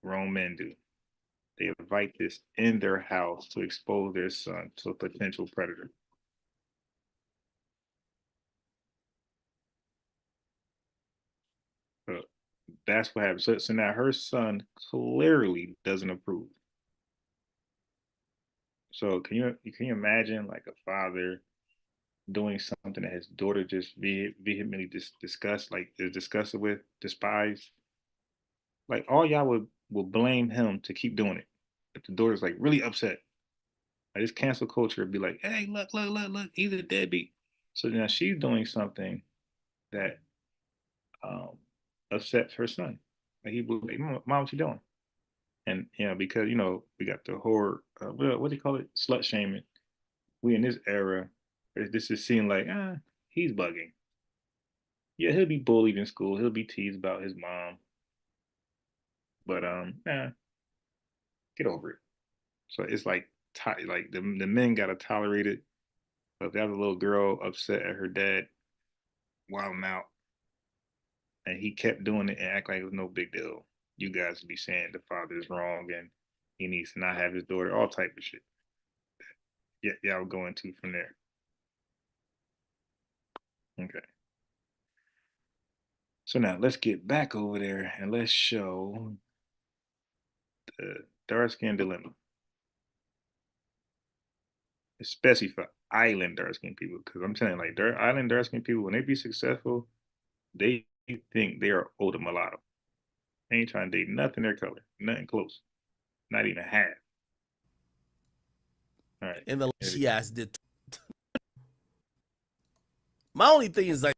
grown men do. They invite this in their house to expose their son to a potential predator. So that's what happens. So now her son clearly doesn't approve. So can you imagine like a father doing something that his daughter just vehemently discussed, like is disgusted with, despised? Like all y'all will blame him to keep doing it. If the daughter's like really upset, like this cancel culture would be like, hey, look, he's a deadbeat. So now she's doing something that um, upsets her son. Like he was like, Mom, what you doing? And because we got the horror, what do you call it, slut shaming. We in this era, this is seen like, he's bugging. Yeah, he'll be bullied in school. He'll be teased about his mom, but get over it. So it's like the men gotta tolerate it. But if there's a little girl upset at her dad wilding out, and he kept doing it and act like it was no big deal, you guys would be saying the father is wrong and he needs to not have his daughter, all type of shit. Yeah, y'all go into from there. Okay. So now let's get back over there and let's show the dark skin dilemma, especially for island dark skin people. Because I'm telling you, like island dark skin people, when they be successful, they think they are older mulatto. They ain't trying to date nothing their color, nothing close, not even half. All right. And the she ass did. My only thing is like,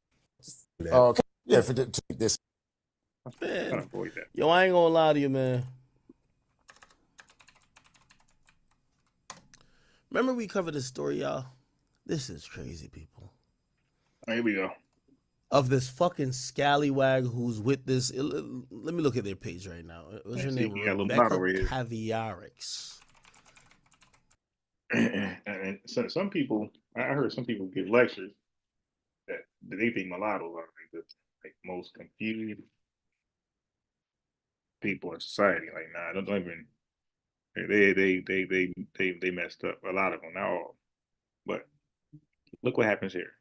Okay. Yeah, for this. Trying man, to avoid that. yo, I ain't gonna lie to you, man. Remember we covered this story, y'all? This is crazy, people. All right, here we go. Of this fucking scallywag who's with this. Let me look at their page right now. What's her name? You got a little Rebecca mulatto right here. Caviarix. And some people, I heard some people give lectures that they think mulattoes are like the most confused people in society. Like, nah, don't even. They messed up. A lot of them, not all. But look what happens here.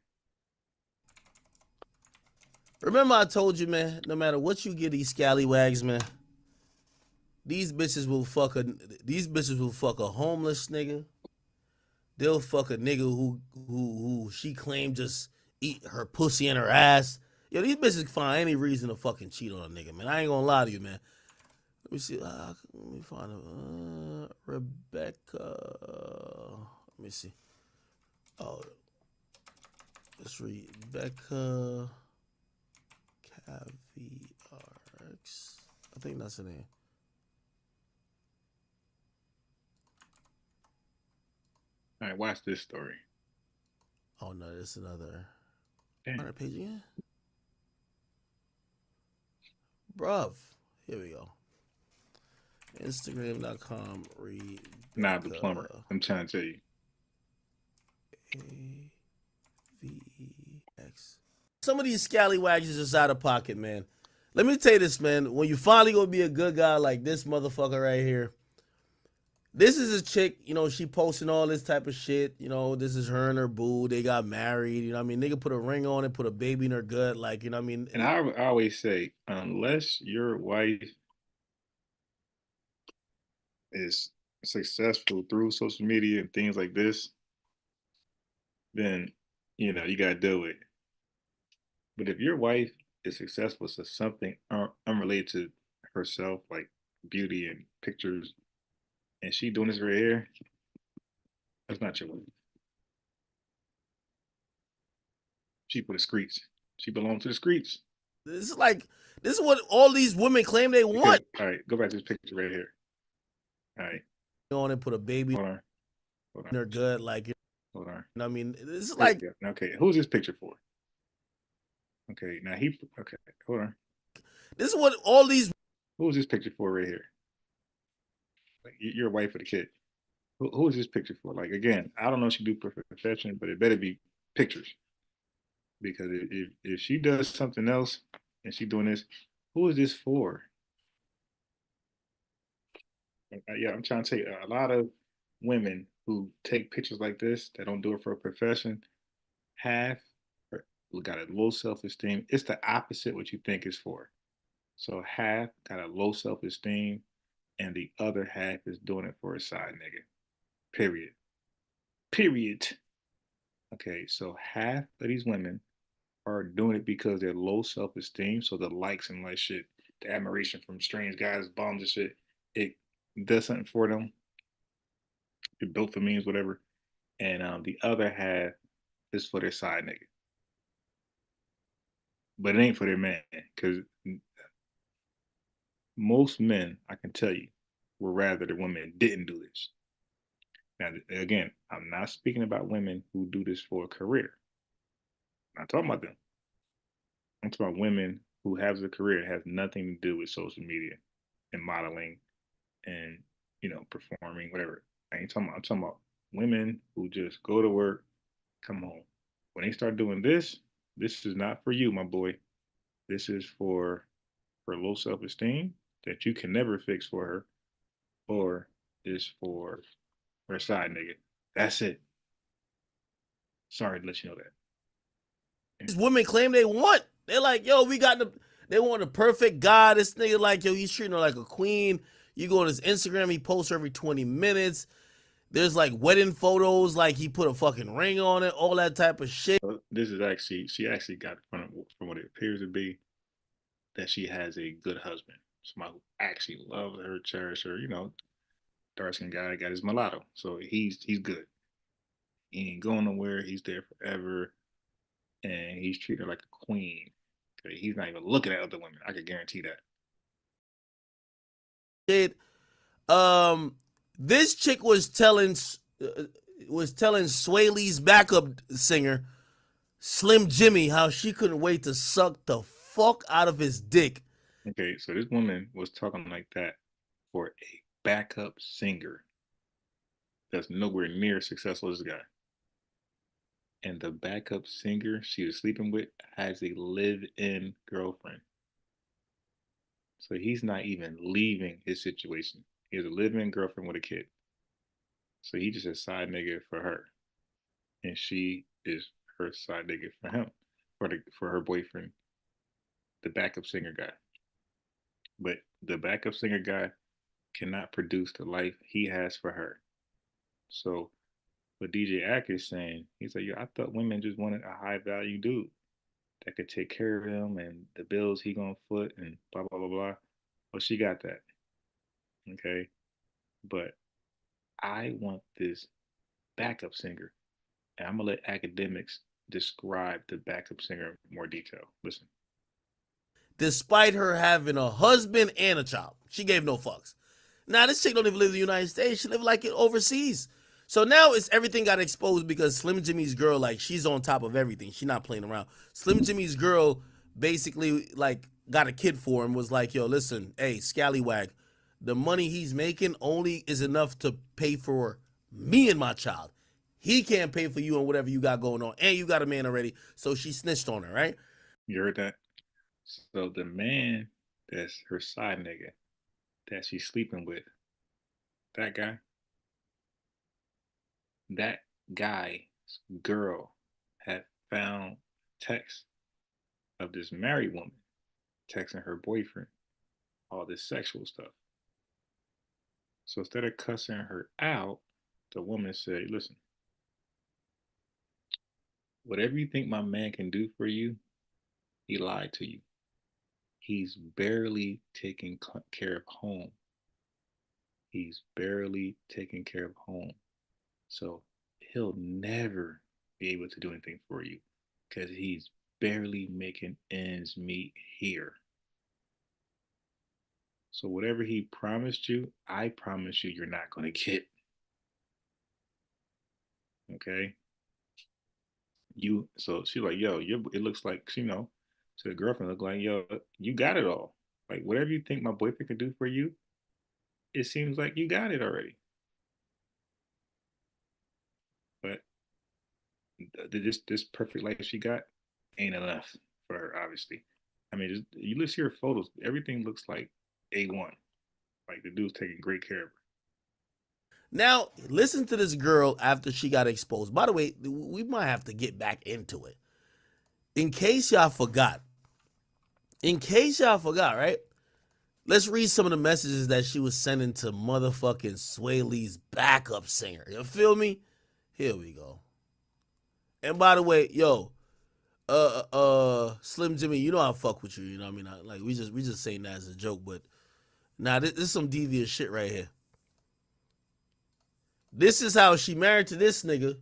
Remember I told you, man, no matter what you get these scallywags, man, these bitches will fuck a homeless nigga. They'll fuck a nigga who she claimed just eat her pussy in her ass. Yo, these bitches find any reason to fucking cheat on a nigga, man. I ain't gonna lie to you, man. Let me see. Let me find Rebecca. Let me see. Oh, let's read Rebecca Caviarix. I think that's the name. All right, watch this story. Oh no, this is another. Damn. 100 page again? Bruv. Here we go. Instagram.com read. Nah, the plumber. I'm trying to tell you. AVX. Some of these scallywags is just out of pocket, man. Let me tell you this, man. When you finally gonna be a good guy like this motherfucker right here, this is a chick, you know, she posting all this type of shit. You know, this is her and her boo. They got married. You know what I mean? Nigga put a ring on it, put a baby in her gut. Like, you know what I mean? And I always say, unless your wife is successful through social media and things like this, then, you know, you got to do it. But if your wife is successful to something unrelated to herself, like beauty and pictures, and she doing this right here, that's not your wife. She for the streets. She belongs to the streets. This is what all these women claim they want. All right, go back to this picture right here. All right. On and put a baby Hold on. in her gut, like, you Hold on. know what I mean? This is like, okay, who's this picture for? Okay, now okay, hold on. this is what all these. Who's this picture for right here? Like, your wife or the kid. Who is this picture for? Like, again, I don't know if she do profession, but it better be pictures. Because if she does something else and she doing this, who is this for? Yeah, I'm trying to say a lot of women who take pictures like this that don't do it for a profession have got a low self-esteem. It's the opposite what you think it's for. So half got a low self-esteem and the other half is doing it for a side nigga. Period. Period. Okay, so half of these women are doing it because they're low self-esteem. So the likes and like shit, the admiration from strange guys, bombs and shit, it does something for them. It built for means, whatever. And the other half is for their side nigga. But it ain't for their man. Because most men, I can tell you, would rather the women didn't do this. Now, again, I'm not speaking about women who do this for a career. I'm not talking about them. I'm talking about women who have a career that has nothing to do with social media and modeling and, you know, performing, whatever. I'm talking about women who just go to work, come home. When they start doing this is not for you, my boy. This is for her low self-esteem that you can never fix for her, or is for her side nigga. That's it. Sorry to let you know that. These women claim they want. They're like, yo, they want a perfect guy. This nigga, like, yo, he's treating her like a queen. You go on his Instagram, he posts every 20 minutes. There's like wedding photos, like he put a fucking ring on it, all that type of shit. This is actually, she actually got from what it appears to be that she has a good husband, somebody who actually loves her, cherishes her. Dark skinned guy got his mulatto, so he's good. He ain't going nowhere. He's there forever, and he's treating her like a queen. Okay, he's not even looking at other women. I can guarantee that. Did this chick was telling Sway Lee's backup singer Slim Jimmy how she couldn't wait to suck the fuck out of his dick. Okay, so this woman was talking like that for a backup singer that's nowhere near as successful as this guy. And the backup singer she was sleeping with has a live-in girlfriend. So he's not even leaving his situation. He has a live-in girlfriend with a kid. So he just a side nigga for her. And she is her side nigga for him, for her boyfriend, the backup singer guy. But the backup singer guy cannot produce the life he has for her. So what DJ Ack is saying, he's like, yo, I thought women just wanted a high value dude that could take care of him and the bills he gonna foot and blah blah blah blah. Well, she got that, okay. But I want this backup singer, and I'm gonna let academics describe the backup singer in more detail. Listen. Despite her having a husband and a child, she gave no fucks. Now this chick don't even live in the United States. She live like it overseas. So now it's everything got exposed because Slim Jimmy's girl, like, she's on top of everything. She's not playing around. Slim Jimmy's girl basically like got a kid for him, was like, yo, listen, hey, scallywag, the money he's making only is enough to pay for me and my child. He can't pay for you and whatever you got going on. And you got a man already. So she snitched on her, right? You heard that? So the man that's her side nigga that she's sleeping with, that guy, that guy's girl had found text of this married woman texting her boyfriend all this sexual stuff. So instead of cussing her out, the woman said, listen, whatever you think my man can do for you, he lied to you. He's barely taking care of home. He's barely taking care of home. So he'll never be able to do anything for you because he's barely making ends meet here. So whatever he promised you, I promise you're not going to get. Okay. So she's like, yo, it looks like, to the girlfriend, look like, yo, you got it all. Like, whatever you think my boyfriend can do for you, it seems like you got it already. But this perfect life she got ain't enough for her, obviously. I mean, you let's see her photos. Everything looks like A1. Like the dude's taking great care of her. Now, listen to this girl after she got exposed. By the way, we might have to get back into it. In case y'all forgot, right? Let's read some of the messages that she was sending to motherfucking Sway Lee's backup singer. You feel me? Here we go. And by the way, yo, Slim Jimmy, you know I fuck with you. You know what I mean? Like we just saying that as a joke, but now this is some devious shit right here. This is how she married to this nigga,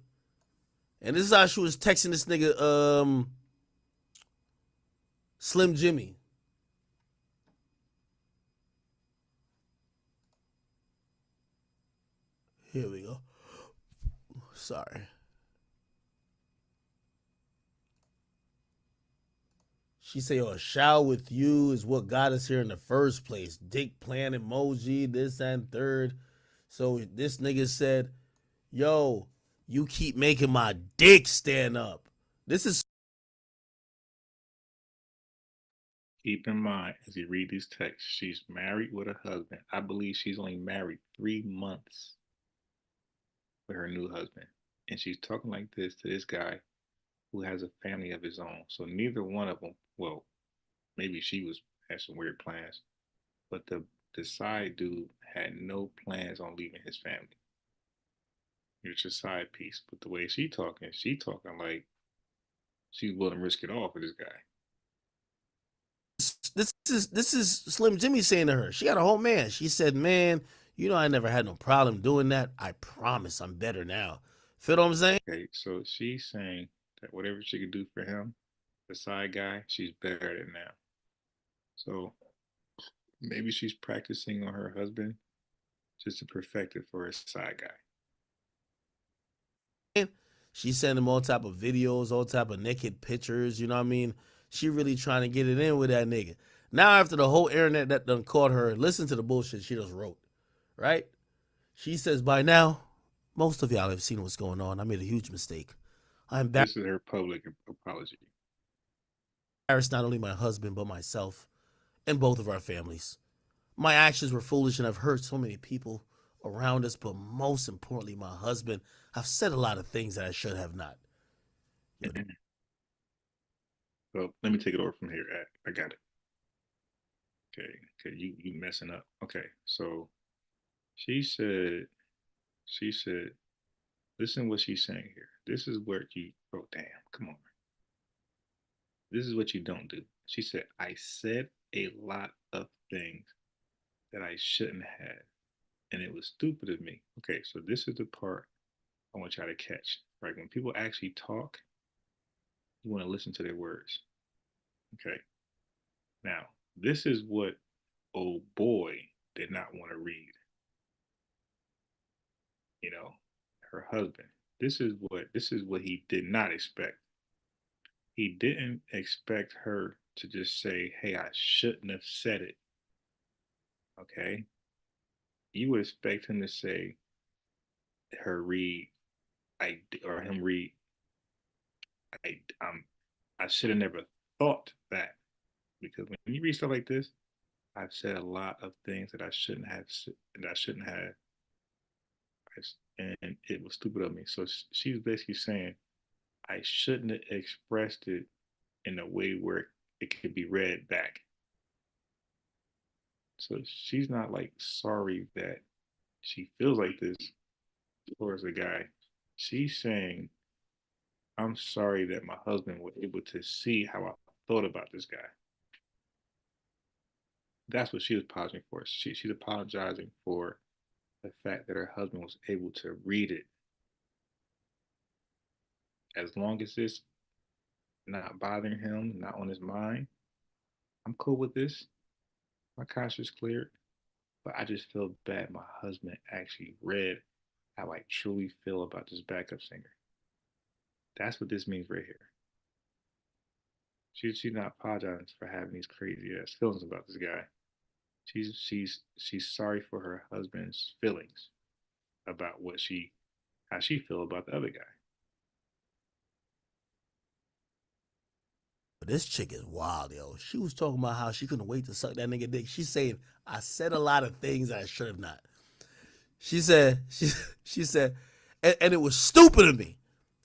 and this is how she was texting this nigga, Slim Jimmy. Here we go. Sorry. She say, "Oh, a shower with you is what got us here in the first place. Dick plan emoji, this and third." So this nigga said, "Yo, you keep making my dick stand up." This is Keep in mind, as you read these texts, she's married with a husband. I believe she's only married 3 months with her new husband. And she's talking like this to this guy who has a family of his own. So neither one of them, well, maybe she had some weird plans, but the side dude had no plans on leaving his family. It's a side piece. But the way she talking like she's willing to risk it all for this guy. This is Slim Jimmy saying to her. She got a whole man. She said, "Man, you know I never had no problem doing that. I promise I'm better now." Feel what I'm saying? Okay, so she's saying that whatever she could do for him, the side guy, she's better at it now. So maybe she's practicing on her husband just to perfect it for a side guy. She sent him all type of videos, all type of naked pictures. You know what I mean? She really trying to get it in with that nigga. Now after the whole internet that done caught her, listen to the bullshit she just wrote. Right? She says, "By now, most of y'all have seen what's going on. I made a huge mistake. I This is her public apology. embarrassed not only my husband, but myself and both of our families. My actions were foolish and I've hurt so many people around us, but most importantly, my husband. I've said a lot of things that I should have not." Yo, So let me take it over from here. I got it. Okay, you messing up. Okay, so she said, she said, listen what she's saying here. This is where you. Oh damn! Come on. This is what you don't do. She said, I said a lot of things that I shouldn't have, and it was stupid of me. Okay, so this is the part I want y'all to catch. Right, when people actually talk, you want to listen to their words. Okay, now this is what old boy did not want to read. You know, her husband. This is what he did not expect. He didn't expect her to just say, "Hey, I shouldn't have said it." Okay, you would expect him to say, her read, I or him read, I I should have never thought that, because when you read stuff like this, I've said a lot of things that I shouldn't have, that I shouldn't have, and it was stupid of me. So she's basically saying I shouldn't have expressed it in a way where it could be read back. So she's not like sorry that she feels like this towards a guy. She's saying, I'm sorry that my husband was able to see how I thought about this guy. That's what she was apologizing for. She's apologizing for the fact that her husband was able to read it. As long as it's not bothering him, not on his mind, I'm cool with this. My conscience cleared. But I just feel bad my husband actually read how I truly feel about this backup singer. That's what this means right here. She's not apologizing for having these crazy ass feelings about this guy. She's sorry for her husband's feelings about what she how she feel about the other guy. this chick is wild, yo. She was talking about how she couldn't wait to suck that nigga dick. She's saying, I said a lot of things I should have not. She said, she said, and it was stupid of me.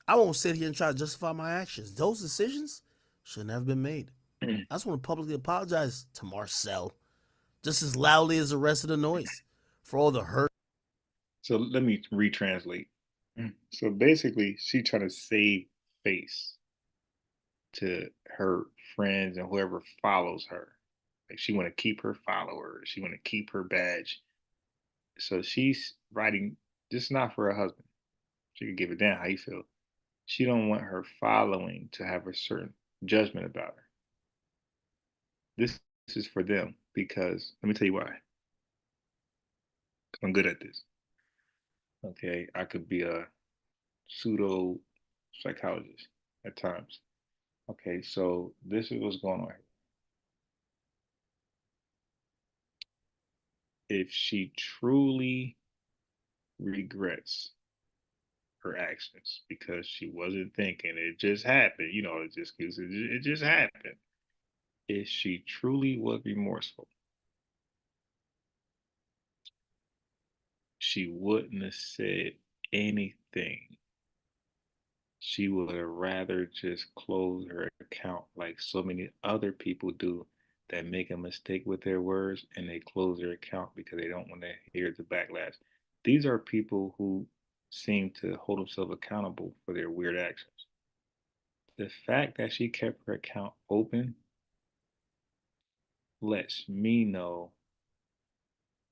I won't sit here and try to justify my actions. Those decisions should never have been made. I just want to publicly apologize to Marcel, just as loudly as the rest of the noise, for all the hurt. So let me retranslate. So basically, she trying to save face to her friends and whoever follows her. Like she want to keep her followers. She want to keep her badge. So she's writing this not for her husband. She could give a damn how you feel. She don't want her following to have a certain judgment about her. This is for them because let me tell you why. I'm good at this. Okay, I could be a pseudo psychologist at times. Okay, so this is what's going on here. If she truly regrets her actions because she wasn't thinking, it just happened, it just happened. If she truly was remorseful, she wouldn't have said anything. She would have rather just closed her account like so many other people do that make a mistake with their words and they close their account because they don't want to hear the backlash. These are people who seem to hold themselves accountable for their weird actions. The fact that she kept her account open lets me know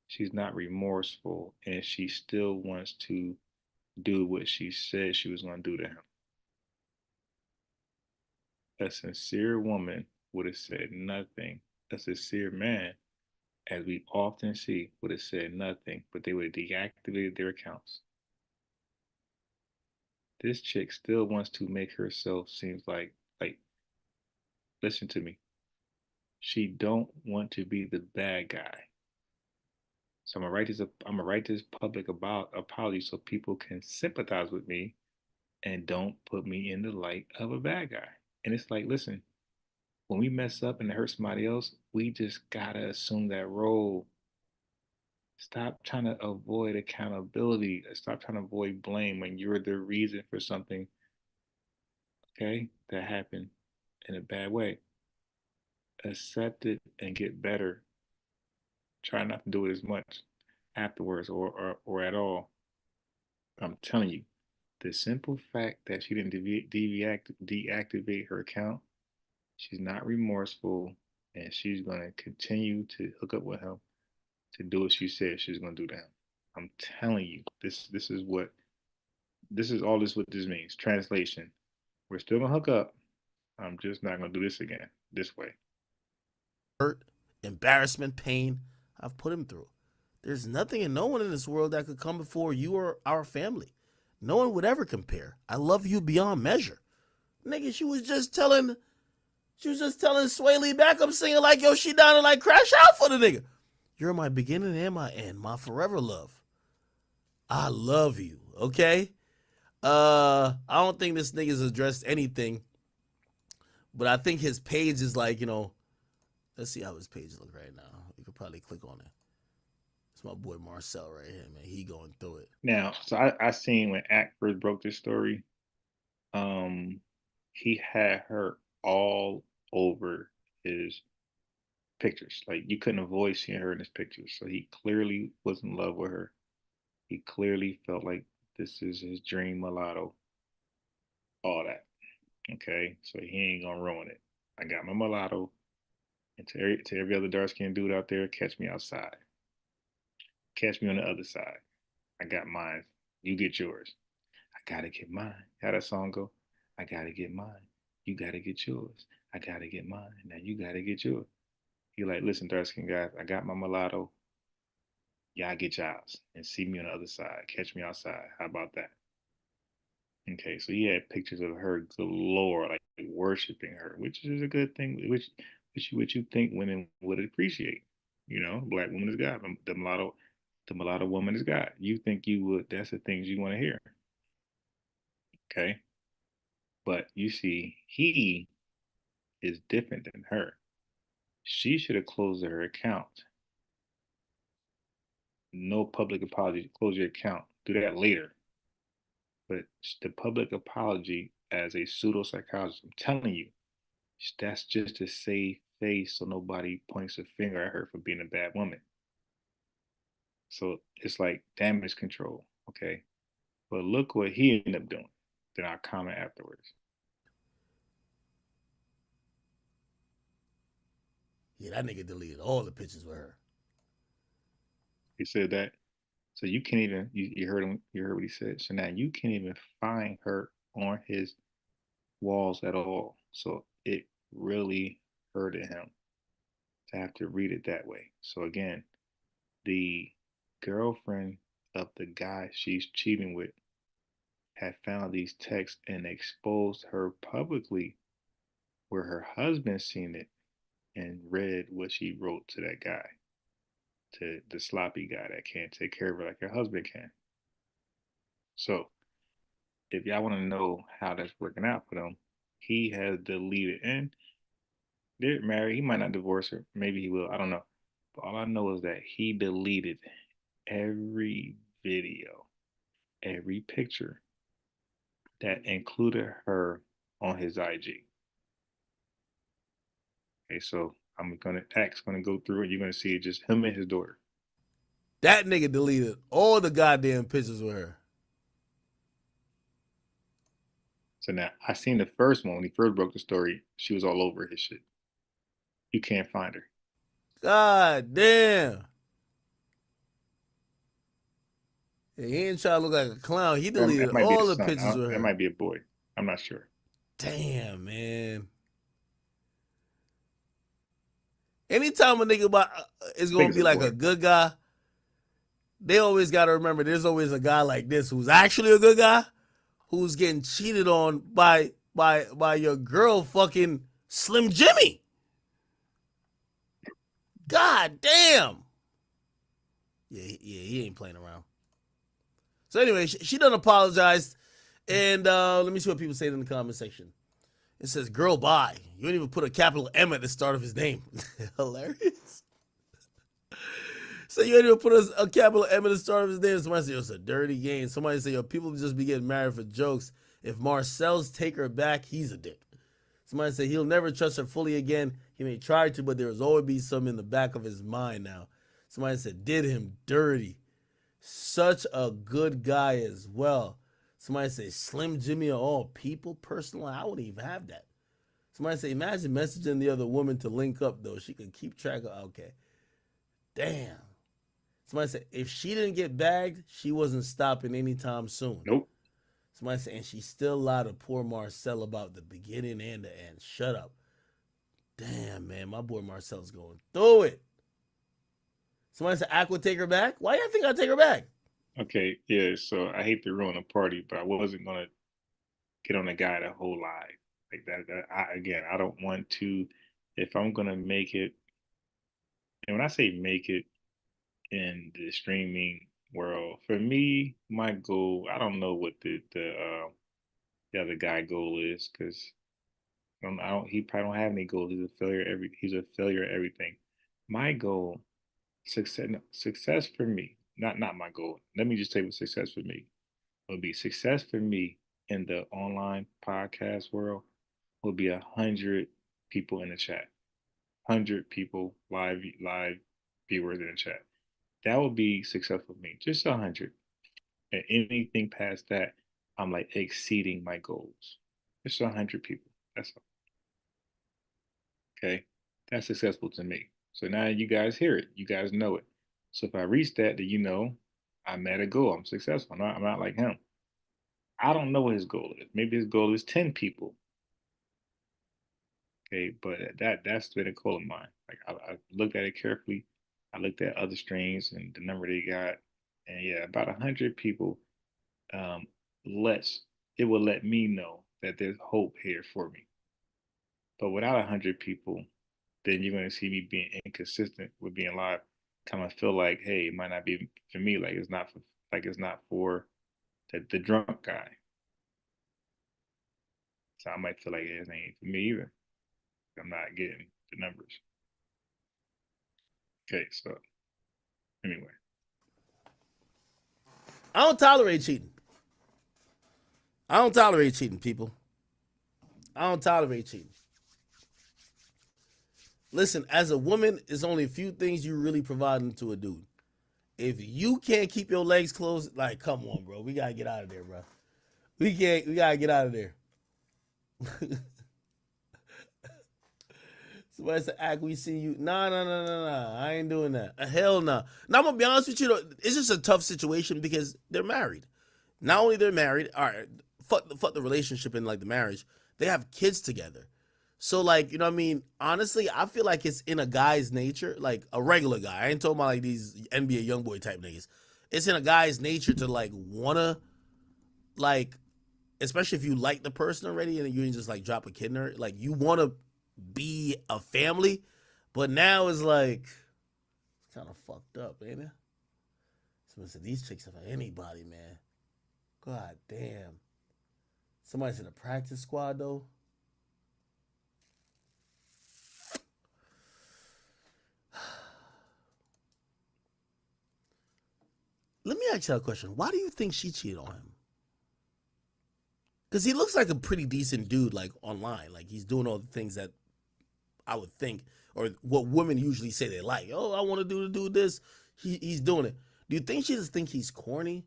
she's not remorseful and she still wants to do what she said she was going to do to him. A sincere woman would have said nothing. A sincere man, as we often see, would have said nothing, but they would have deactivated their accounts. This chick still wants to make herself seems like listen to me. She don't want to be the bad guy. So I'm gonna write this public about apology so people can sympathize with me and don't put me in the light of a bad guy. And it's like, listen, when we mess up and it hurts somebody else, we just gotta assume that role. Stop trying to avoid accountability. Stop trying to avoid blame when you're the reason for something, okay, that happened in a bad way. Accept it and get better. Try not to do it as much afterwards or at all. I'm telling you, the simple fact that she didn't deactivate her account, she's not remorseful, and she's going to continue to hook up with him to do what she said she's going to do to him. I'm telling you, this is all this what this means. Translation: we're still gonna hook up. I'm just not gonna do this again this way. Hurt, embarrassment, pain I've put him through. There's nothing and no one in this world that could come before you or our family. No one would ever compare. I love you beyond measure. Nigga, she was just telling Sway Lee Backup singing like, yo, she down to like crash out for the nigga. You're my beginning and my end, my forever love. I love you, okay? I don't think this nigga's addressed anything, but I think his page is like, let's see how his page look right now. You could probably click on it. It's my boy Marcel right here, man. He going through it. Now, so I seen when Act first broke this story, um, he had her all over his pictures. Like you couldn't avoid seeing her in his pictures. So he clearly was in love with her. He clearly felt like this is his dream mulatto. All that. Okay. So he ain't gonna ruin it. I got my mulatto. And to every other dark skinned dude out there, catch me outside. Catch me on the other side. I got mine. You get yours. I gotta get mine. How that song go? I gotta get mine. You gotta get yours. I gotta get mine. Now you gotta get yours. He like, listen, dark skinned guys, I got my mulatto. Y'all get y'all's and see me on the other side. Catch me outside. How about that? Okay, so he had pictures of her galore, like worshiping her, which is a good thing, which you think women would appreciate. Black woman is God. The mulatto woman is God. You think you would? That's the things you want to hear. Okay, but you see, he is different than her. She should have closed her account. No public apology. Close your account. Do that later. But the public apology as a pseudo psychologist, I'm telling you, that's just to save face so nobody points a finger at her for being a bad woman. So it's like damage control, okay? But look what he ended up doing. Then I'll comment afterwards. Yeah, that nigga deleted all the pictures with her. He said that. So you can't even you heard him, you heard what he said. So now you can't even find her on his walls at all. So it really hurted him to have to read it that way. So again, the girlfriend of the guy she's cheating with had found these texts and exposed her publicly, where her husband seen it and read what she wrote to that guy, to the sloppy guy that can't take care of her like her husband can. So if y'all want to know how that's working out for them, he has deleted, and they're married. He might not divorce her. Maybe he will. I don't know. But all I know is that he deleted every video, every picture that included her on his IG. Okay, so X gonna go through and you're gonna see just him and his daughter. That nigga deleted all the goddamn pictures with her. So now I seen the first one when he first broke the story. She was all over his shit. You can't find her. God damn. Yeah, he ain't trying to look like a clown. He deleted That might be a all the son. pictures with That her. might be a boy. I'm not sure. Damn, man. Anytime a nigga is I think gonna it's be a like boy. a good guy, they always gotta remember there's always a guy like this who's actually a good guy, who's getting cheated on by your girl fucking Slim Jimmy. God damn. Yeah, he ain't playing around. So anyway, she done apologized, and let me see what people say in the comment section. It says, "Girl, bye." You didn't even put a capital M at the start of his name. Hilarious. So you didn't even put a capital M at the start of his name. Somebody say, "It's a dirty game." Somebody say, "Yo, people just be getting married for jokes. If Marcel's take her back, he's a dick." Somebody say, "He'll never trust her fully again. He may try to, but there will always be some in the back of his mind now." Somebody said, "Did him dirty. Such a good guy as well." Somebody say, "Slim Jimmy of all people." Personally, I wouldn't even have that. Somebody say, "Imagine messaging the other woman to link up, though. She could keep track of." Okay. Damn. Somebody said, "If she didn't get bagged, she wasn't stopping anytime soon." Nope. Somebody said, "And she still lied to poor Marcel about the beginning and the end." Shut up. Damn, man. My boy Marcel's going through it. Somebody said, "Aqua take her back." Why do you think I'd take her back? Okay. Yeah. So I hate to ruin a party, but I wasn't gonna get on a guy the whole lie like that. Again, I don't want to. If I'm gonna make it, and when I say make it in the streaming world, for me, my goal. I don't know what the other guy goal is because I don't. He probably don't have any goals. He's a failure. He's a failure at everything. My goal, success for me. Not my goal. Let me just say what success for me would be. Success for me in the online podcast world would be 100 people in the chat. 100 people live viewers in the chat. That would be successful for me. Just 100. And anything past that, I'm like exceeding my goals. Just 100 people. That's all. Okay. That's successful to me. So now you guys hear it. You guys know it. So if I reach that, then you know I'm at a goal. I'm successful. I'm not like him. I don't know what his goal is. Maybe his goal is 10 people. Okay, but that's been a goal of mine. Like I looked at it carefully. I looked at other streams and the number they got, and yeah, about 100 people. Um, lets it will let me know that there's hope here for me. But without 100 people, then you're going to see me being inconsistent with being live. Kind of feel like, hey, it might not be for me. It's not for the drunk guy. So I might feel like it ain't for me either. I'm not getting the numbers. Okay, so anyway, I don't tolerate cheating. I don't tolerate cheating, people. I don't tolerate cheating. Listen, as a woman, it's only a few things you really providing to a dude. If you can't keep your legs closed, like, come on, bro. We gotta get out of there, bro. We gotta get out of there. Somebody said, "Act, we see you." Nah, nah, nah, nah, nah. I ain't doing that. Hell nah. Now I'm gonna be honest with you, though, it's just a tough situation because they're married. Not only they're married, all right, fuck the relationship and like the marriage, they have kids together. So like, you know what I mean? Honestly, I feel like it's in a guy's nature, like a regular guy. I ain't talking about like these NBA YoungBoy type niggas. It's in a guy's nature to like wanna like, especially if you like the person already and you just like drop a kid in her, like you wanna be a family, but now it's like it's kind of fucked up, ain't it? So these chicks are for anybody, man. God damn. Somebody's in a practice squad though. Let me ask you a question. Why do you think she cheated on him? Because he looks like a pretty decent dude, like online. Like he's doing all the things that I would think, or what women usually say they like. Oh, I want to do this. He's doing it. Do you think she just think he's corny?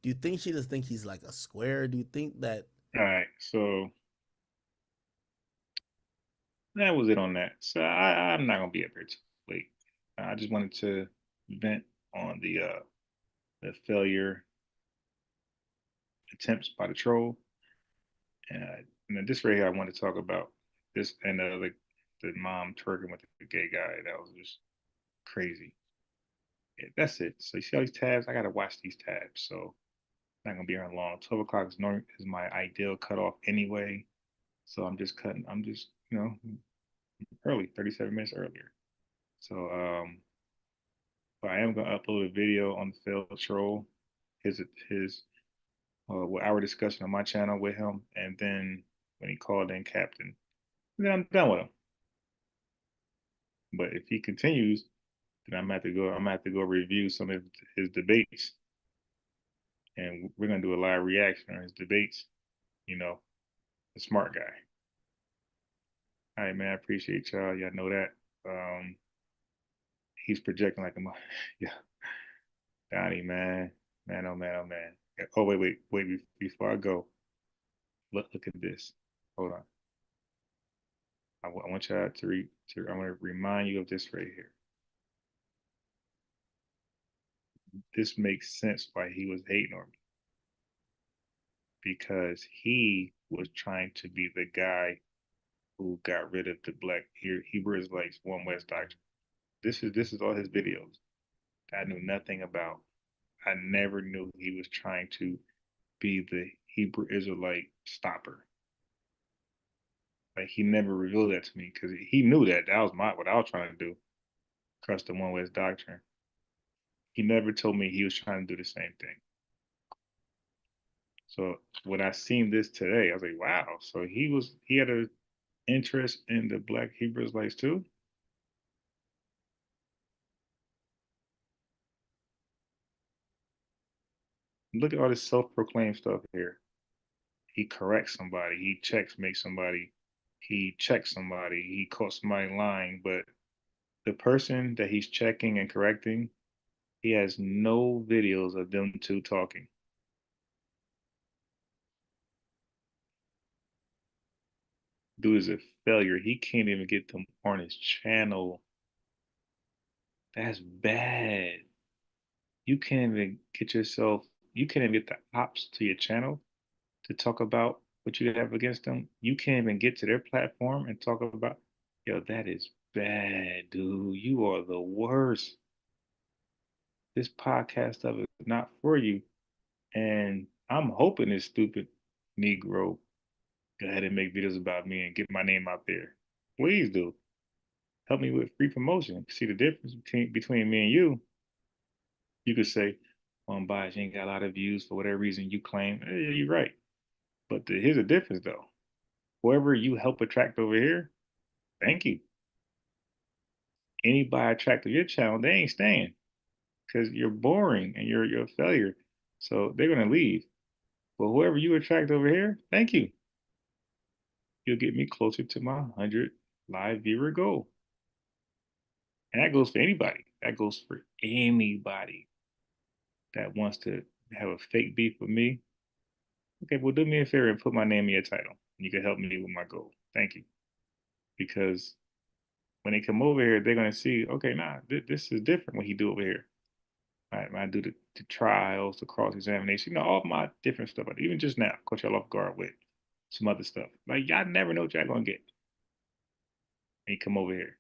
Do you think she just think he's like a square? Do you think that? all right. So that was it on that. So I'm not gonna be up here too late. I just wanted to vent on the failure attempts by the troll, and, this right here I want to talk about this and the mom twerking with the gay guy. That was just crazy. Yeah, that's it. So you see all these tabs? I gotta watch these tabs. So not gonna be here long. 12 o'clock is my ideal cutoff anyway. So I'm just cutting. I'm just early, 37 minutes earlier. So but I am gonna upload a video on the failed troll, his what our discussion on my channel with him, and then when he called in Captain, then I'm done with him. But if he continues, then I'm gonna have to go review some of his debates, and we're gonna do a live reaction on his debates. You know, the smart guy. All right, man. I appreciate y'all. Y'all know that. He's projecting like a yeah, Donnie, man, man, oh man, oh man. Oh wait. Before I go, look at this. Hold on. I want y'all I want to remind you of this right here. This makes sense why he was hating on me, because he was trying to be the guy who got rid of the black Hebrew Israelites one West doctrine. This is all his videos. I knew nothing about. I never knew he was trying to be the Hebrew Israelite stopper. Like he never revealed that to me because he knew that was what I was trying to do, crush the one West doctrine. He never told me he was trying to do the same thing. So when I seen this today, I was like, wow. So he had an interest in the black Hebrew Israelites too. Look at all this self-proclaimed stuff here. He corrects somebody, he checks makes somebody, he checks somebody, he caught somebody lying, but the person that he's checking and correcting, he has no videos of them two talking. Dude is a failure. He can't even get them on his channel. That's bad. You can't even get the ops to your channel to talk about what you have against them. You can't even get to their platform and talk about, yo, that is bad, dude. You are the worst. This podcast stuff is not for you. And I'm hoping this stupid Negro go ahead and make videos about me and get my name out there. Please do. Help me with free promotion. See the difference between me and you. You could say, well, I'm biased, you ain't got a lot of views for whatever reason you claim. Yeah, you're right. But here's the difference though. Whoever you help attract over here, thank you. Anybody attract to your channel, they ain't staying because you're boring and you're a failure. So they're gonna leave. But whoever you attract over here, thank you. You'll get me closer to my 100 live viewer goal. And that goes for anybody. That goes for anybody that wants to have a fake beef with me. Okay, well, do me a favor and put my name in your title. You can help me with my goal. Thank you. Because when they come over here, they're gonna see, okay, nah, this is different when he do over here. Right? When I do the trials, the cross examination, all my different stuff. Even just now, caught y'all off guard with some other stuff. Like y'all never know what y'all gonna get. And you come over here.